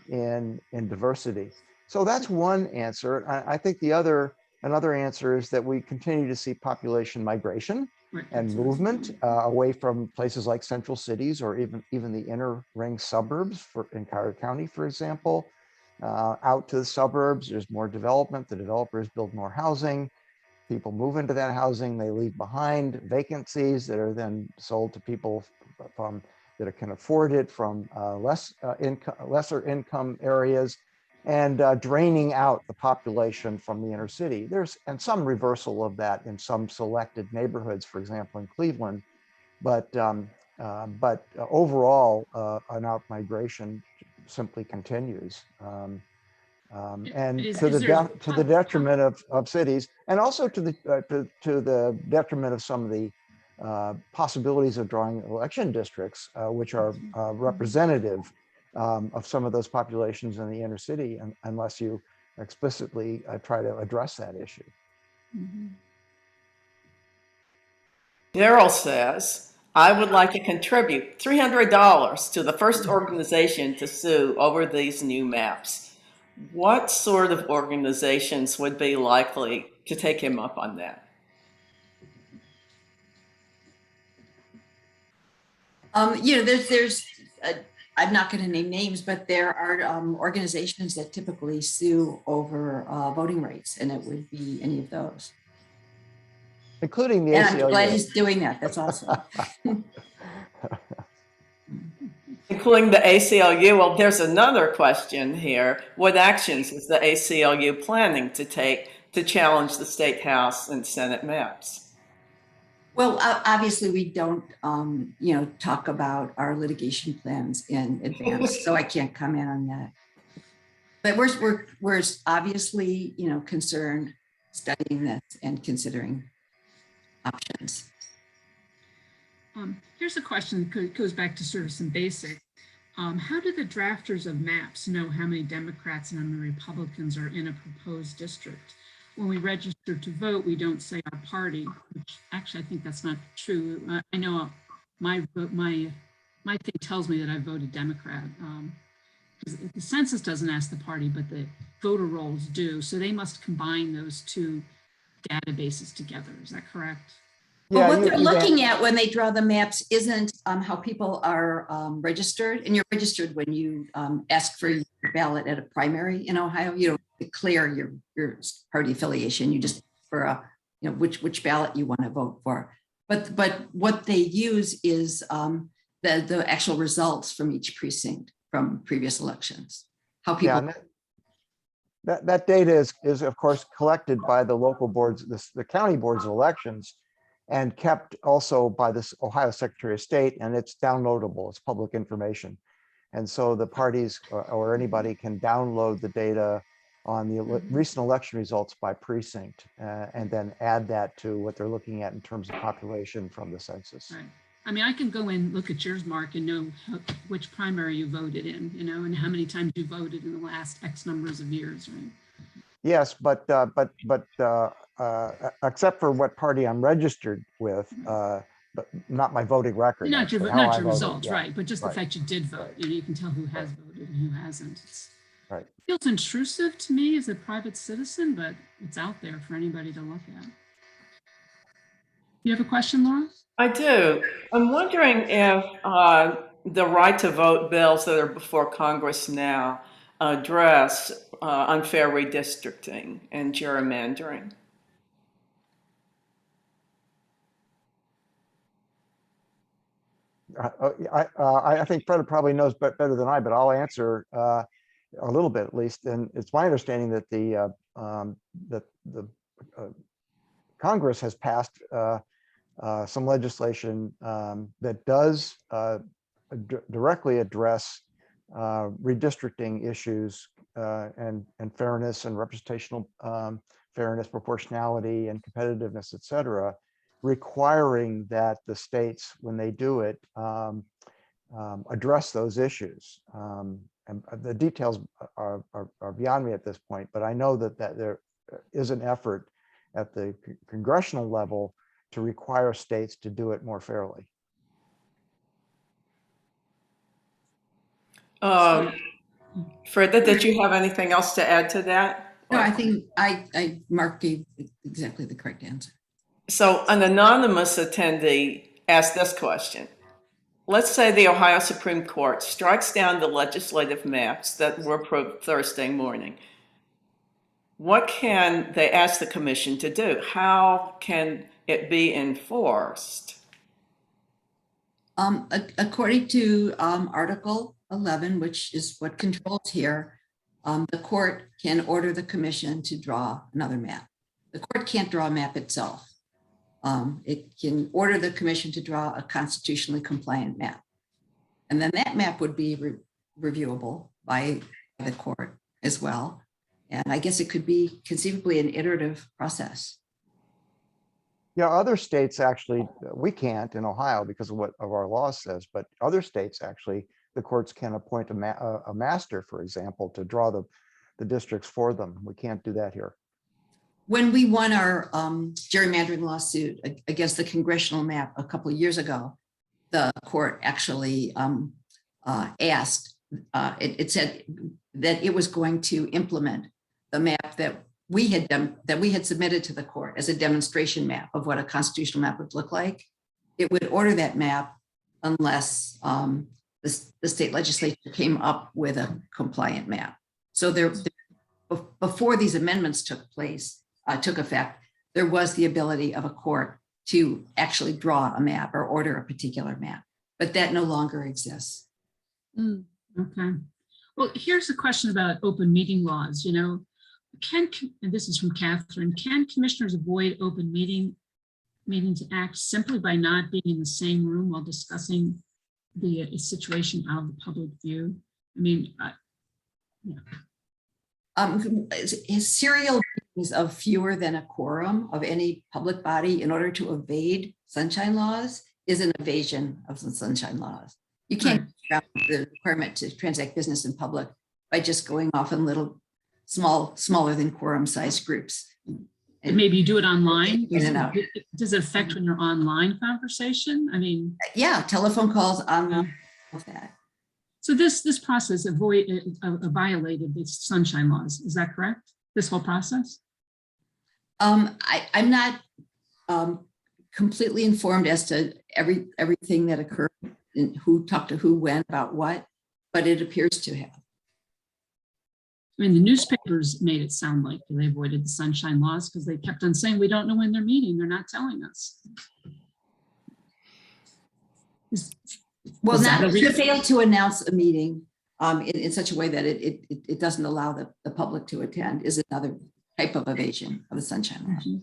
S3: in diversity. So that's one answer. I think another answer is that we continue to see population migration and movement away from places like central cities, or even the inner ring suburbs in Cuyahoga County, for example, out to the suburbs. There's more development. The developers build more housing. People move into that housing. They leave behind vacancies that are then sold to people that can afford it from lesser income areas, and draining out the population from the inner city. There's some reversal of that in some selected neighborhoods, for example, in Cleveland, but overall, an out-migration simply continues, and to the detriment of cities, and also to the detriment of some of the possibilities of drawing election districts, which are representative of some of those populations in the inner city, unless you explicitly try to address that issue.
S6: Daryl says, I would like to contribute $300 to the first organization to sue over these new maps. What sort of organizations would be likely to take him up on that?
S4: You know, there's I'm not going to name names, but there are organizations that typically sue over voting rights, and it would be any of those.
S3: Including the
S4: And
S3: ACLU.
S4: I'm glad he's doing that. That's awesome.
S6: Including the ACLU. Well, there's another question here. What actions is the ACLU planning to take to challenge the State House and Senate maps?
S4: Well, obviously we don't, you know, talk about our litigation plans in advance, so I can't comment on that. But we're obviously, you know, concerned, studying this and considering options.
S5: Here's a question that goes back to sort of some basic. How do the drafters of maps know how many Democrats and how many Republicans are in a proposed district? When we register to vote, we don't say our party, which actually I think that's not true. I know my thing tells me that I voted Democrat. Because the census doesn't ask the party, but the voter rolls do. So they must combine those two databases together. Is that correct?
S4: But what
S3: you-
S4: they're
S3: you bet.
S4: looking at when they draw the maps isn't how people are registered. And you're registered when you ask for your ballot at a primary in Ohio. You don't declare your party affiliation. You just for a which ballot you want to vote for. But what they use is the actual results from each precinct from previous elections. How people.
S3: Yeah, and that data is of course collected by the local boards, the county boards of elections, and kept also by this Ohio Secretary of State, and it's downloadable, it's public information. And so the parties or anybody can download the data on the recent election results by precinct and then add that to what they're looking at in terms of population from the census.
S5: Right. I mean, I can go and look at yours, Mark, and know which primary you voted in, and how many times you voted in the last X numbers of years, right?
S3: Yes, but except for what party I'm registered with, but not my voting record.
S5: Not your,
S3: actually, how
S5: not
S3: I
S5: your
S3: voted,
S5: results,
S3: yeah.
S5: right? But just the
S3: Right.
S5: fact you did vote, you can tell who has voted and who hasn't.
S3: Right.
S5: It feels intrusive to me as a private citizen, but it's out there for anybody to look at. You have a question, Laura?
S6: I do. I'm wondering if the right to vote bills that are before Congress now address unfair redistricting and gerrymandering.
S3: I think Freda probably knows better than I, but I'll answer a little bit at least. And it's my understanding that the Congress has passed some legislation that does directly address redistricting issues and fairness and representational fairness, proportionality, and competitiveness, et cetera, requiring that the states, when they do it, address those issues. And the details are beyond me at this point, but I know that there is an effort at the congressional level to require states to do it more fairly.
S6: Frida, did you have anything else to add to that?
S4: No, I think Mark gave exactly the correct answer.
S6: So an anonymous attendee asked this question. Let's say the Ohio Supreme Court strikes down the legislative maps that were approved Thursday morning. What can they ask the commission to do? How can it be enforced?
S4: According to Article 11, which is what controls here, the court can order the commission to draw another map. The court can't draw a map itself. It can order the commission to draw a constitutionally compliant map. And then that map would be reviewable by the court as well. And I guess it could be conceivably an iterative process.
S3: Yeah, other states actually, we can't in Ohio because of what our law says, but other states actually, the courts can appoint a master, for example, to draw the districts for them. We can't do that here.
S4: When we won our gerrymandering lawsuit against the congressional map a couple of years ago, the court actually asked, it said that it was going to implement the map that we had submitted to the court as a demonstration map of what a constitutional map would look like. It would order that map unless the state legislature came up with a compliant map. So before these amendments took effect, there was the ability of a court to actually draw a map or order a particular map, but that no longer exists.
S5: Okay. Well, here's a question about open meeting laws. And this is from Catherine, can commissioners avoid open meeting acts simply by not being in the same room while discussing the situation out of the public view? I mean,
S4: Serial meetings of fewer than a quorum of any public body in order to evade sunshine laws is an evasion of the sunshine laws. You can't get around the requirement to transact business in public by just going off in little, smaller than quorum sized groups.
S5: Maybe you do it online.
S4: In and out.
S5: Does it affect when you're online conversation? I mean,
S4: Yeah, telephone calls on that.
S5: so this process violated the sunshine laws. Is that correct? This whole process?
S4: I'm not completely informed as to everything that occurred and who talked to who, when, about what, but it appears to have.
S5: I mean, the newspapers made it sound like they avoided the sunshine laws because they kept on saying, we don't know when they're meeting. They're not telling us.
S4: Well,
S5: Is that
S4: not
S5: a
S4: to fail to announce a meeting in such a way that it doesn't allow the public to attend is another type of evasion of the sunshine law.
S5: Mhm.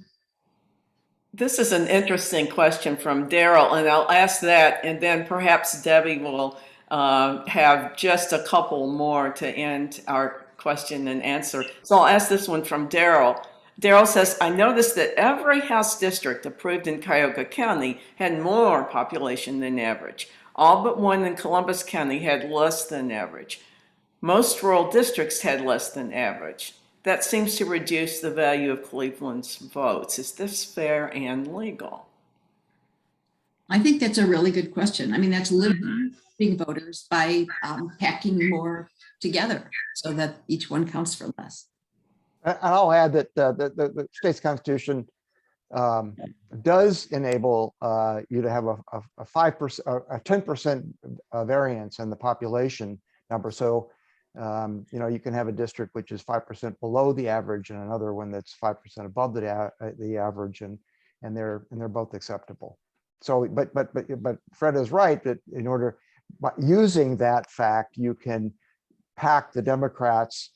S6: This is an interesting question from Daryl, and I'll ask that, and then perhaps Debbie will have just a couple more to end our question and answer. So I'll ask this one from Daryl. Daryl says, I noticed that every House district approved in Cuyahoga County had more population than average. All but one in Columbus County had less than average. Most rural districts had less than average. That seems to reduce the value of Cleveland's votes. Is this fair and legal?
S4: I think that's a really good question. I mean, that's literally being voters by packing more together so that each one counts for less.
S3: And I'll add that the state's constitution does enable you to have a 5%, a 10% variance in the population number. So, you know, you can have a district which is 5% below the average and another one that's 5% above the average, and they're both acceptable. So, but Freda is right that in order, by using that fact, you can pack the Democrats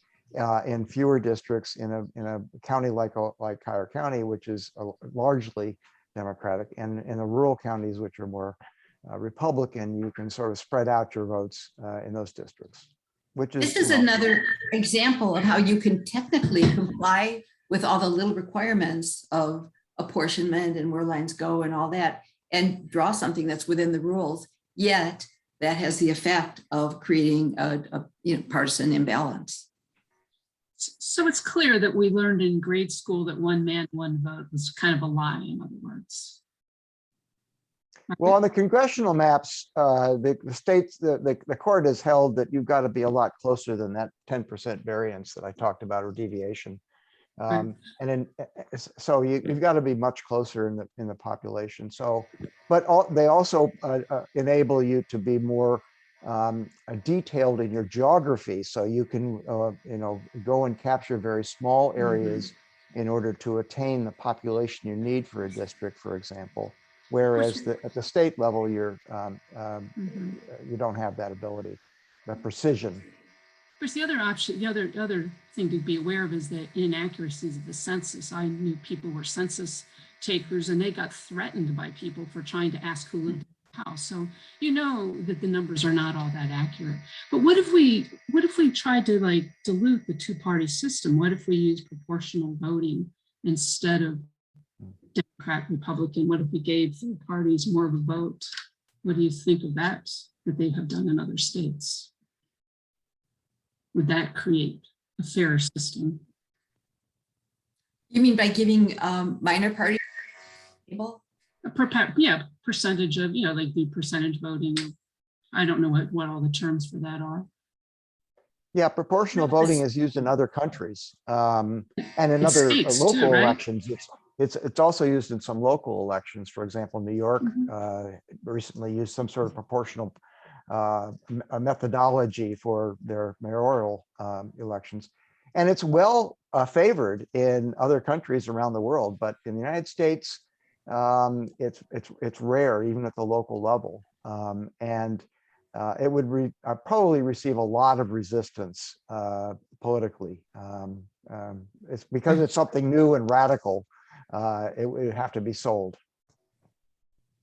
S3: in fewer districts in a county like Cuyahoga County, which is largely Democratic, and in the rural counties, which are more Republican, you can sort of spread out your votes in those districts. Which is,
S4: This is another example of how you can technically comply with all the little requirements of apportionment and where lines go and all that, and draw something that's within the rules, yet that has the effect of creating a partisan imbalance.
S5: So it's clear that we learned in grade school that one man, one vote was kind of a lie, in other words.
S3: well, on the congressional maps, the court has held that you've got to be a lot closer than that 10% variance that I talked about, or deviation. And then, so you've got to be much closer in the population. So, but they also enable you to be more detailed in your geography, so you can go and capture very small areas in order to attain the population you need for a district, for example. Whereas at the state level, you don't have that ability, that precision.
S5: Of course, the other option, the other thing to be aware of is the inaccuracies of the census. I knew people were census takers, and they got threatened by people for trying to ask who lived in the house. So you know that the numbers are not all that accurate. But what if we tried to like dilute the two-party system? What if we use proportional voting instead of Democrat, Republican? What if we gave third parties more of a vote? What do you think of that they have done in other states? Would that create a fairer system?
S4: You mean by giving minor parties people?
S5: Yeah, percentage of, like the percentage voting. I don't know what all the terms for that are.
S3: Yeah, proportional voting is used in other countries, and in other local
S5: too, right?
S3: elections. It's also used in some local elections. For example, New York recently used some sort of proportional a methodology for their mayoral elections, and it's well favored in other countries around the world. But in the United States, it's rare, even at the local level, and it would probably receive a lot of resistance politically. It's because it's something new and radical. It would have to be sold.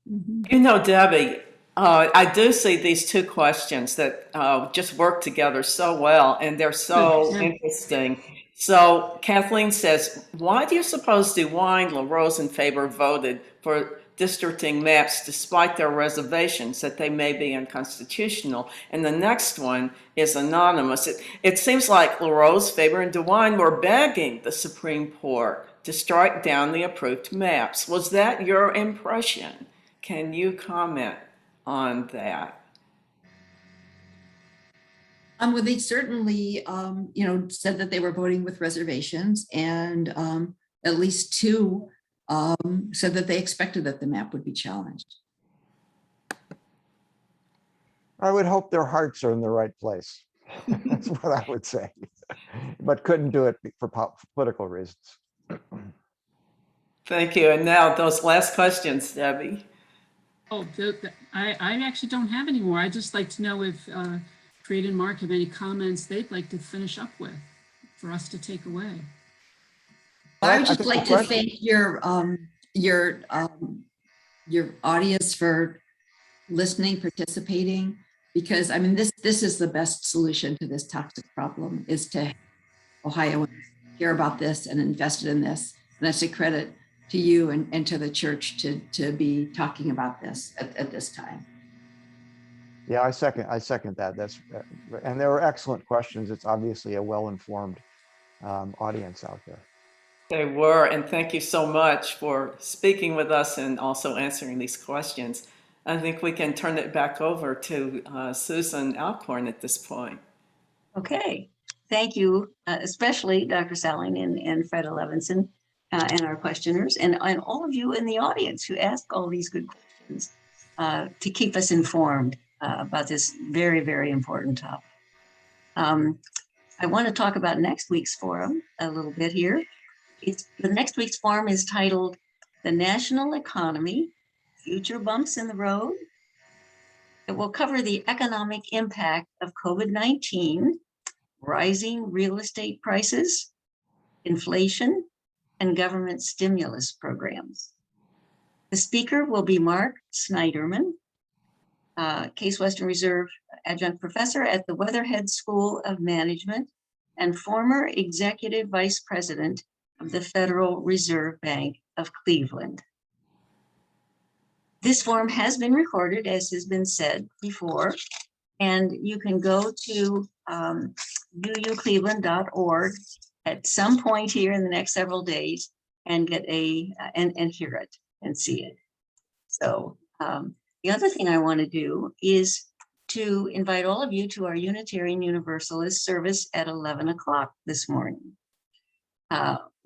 S6: You know, Debbie, I do see these two questions that just work together so well, and they're so interesting. So Kathleen says, why do you suppose Dewine, Larose, and Faber voted for redistricting maps despite their reservations that they may be unconstitutional. And the next one is anonymous. It seems like Larose, Faber, and Dewine were begging the Supreme Court to strike down the approved maps. Was that your impression? Can you comment on that?
S4: Well, they certainly, said that they were voting with reservations, and at least two said that they expected that the map would be challenged.
S3: I would hope their hearts are in the right place. That's what I would say, but couldn't do it for political reasons.
S6: Thank you. And now those last questions, Debbie.
S5: Oh, I actually don't have any more. I'd just like to know if Freda and Mark have any comments they'd like to finish up with for us to take away.
S4: I would just like to thank your audience for listening, participating, because I mean, this is the best solution to this toxic problem, is to Ohioans hear about this and invested in this. And that's a credit to you and to the church to be talking about this at this time.
S3: Yeah, I second that. And there were excellent questions. It's obviously a well-informed audience out there.
S6: They were, and thank you so much for speaking with us and also answering these questions. I think we can turn it back over to Susan Alcorn at this point.
S2: Okay, thank you, especially Dr. Salling and Freda Levinson and our questioners, and all of you in the audience who asked all these good questions to keep us informed about this very, very important topic. I want to talk about next week's forum a little bit here. The next week's forum is titled "The National Economy, Future Bumps in the Road." It will cover the economic impact of COVID-19, rising real estate prices, inflation, and government stimulus programs. The speaker will be Mark Snyderman, Case Western Reserve adjunct professor at the Weatherhead School of Management and former executive vice president of the Federal Reserve Bank of Cleveland. This forum has been recorded, as has been said before, and you can go to uucleveland.org at some point here in the next several days and get and hear it and see it. So the other thing I want to do is to invite all of you to our Unitarian Universalist service at 11 o'clock this morning.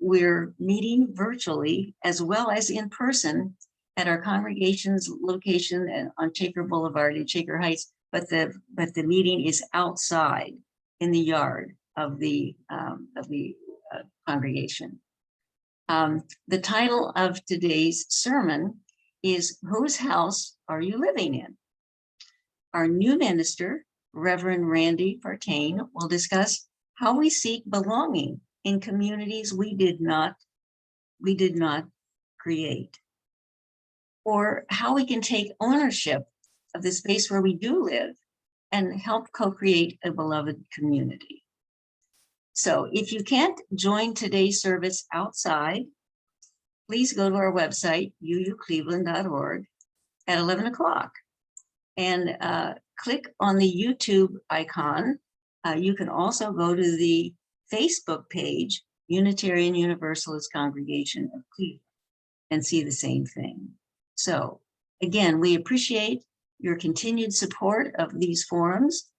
S2: We're meeting virtually as well as in person at our congregation's location on Shaker Boulevard in Shaker Heights, but the meeting is outside in the yard of the congregation. The title of today's sermon is "Whose House Are You Living In?" Our new minister, Reverend Randy Partain, will discuss how we seek belonging in communities we did not create, or how we can take ownership of the space where we do live and help co-create a beloved community. So if you can't join today's service outside, please go to our website, uucleveland.org, at 11 o'clock and click on the YouTube icon. You can also go to the Facebook page, Unitarian Universalist Congregation of Cleveland, and see the same thing. So again, we appreciate your continued support of these forums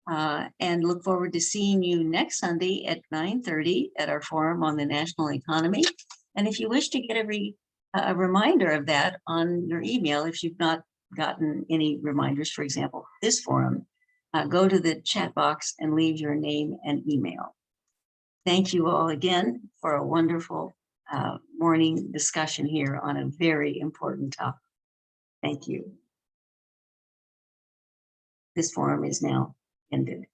S2: and look forward to seeing you next Sunday at 9:30 at our forum on the national economy. And if you wish to get a reminder of that on your email, if you've not gotten any reminders, for example, this forum, go to the chat box and leave your name and email. Thank you all again for a wonderful morning discussion here on a very important topic. Thank you. This forum is now ended.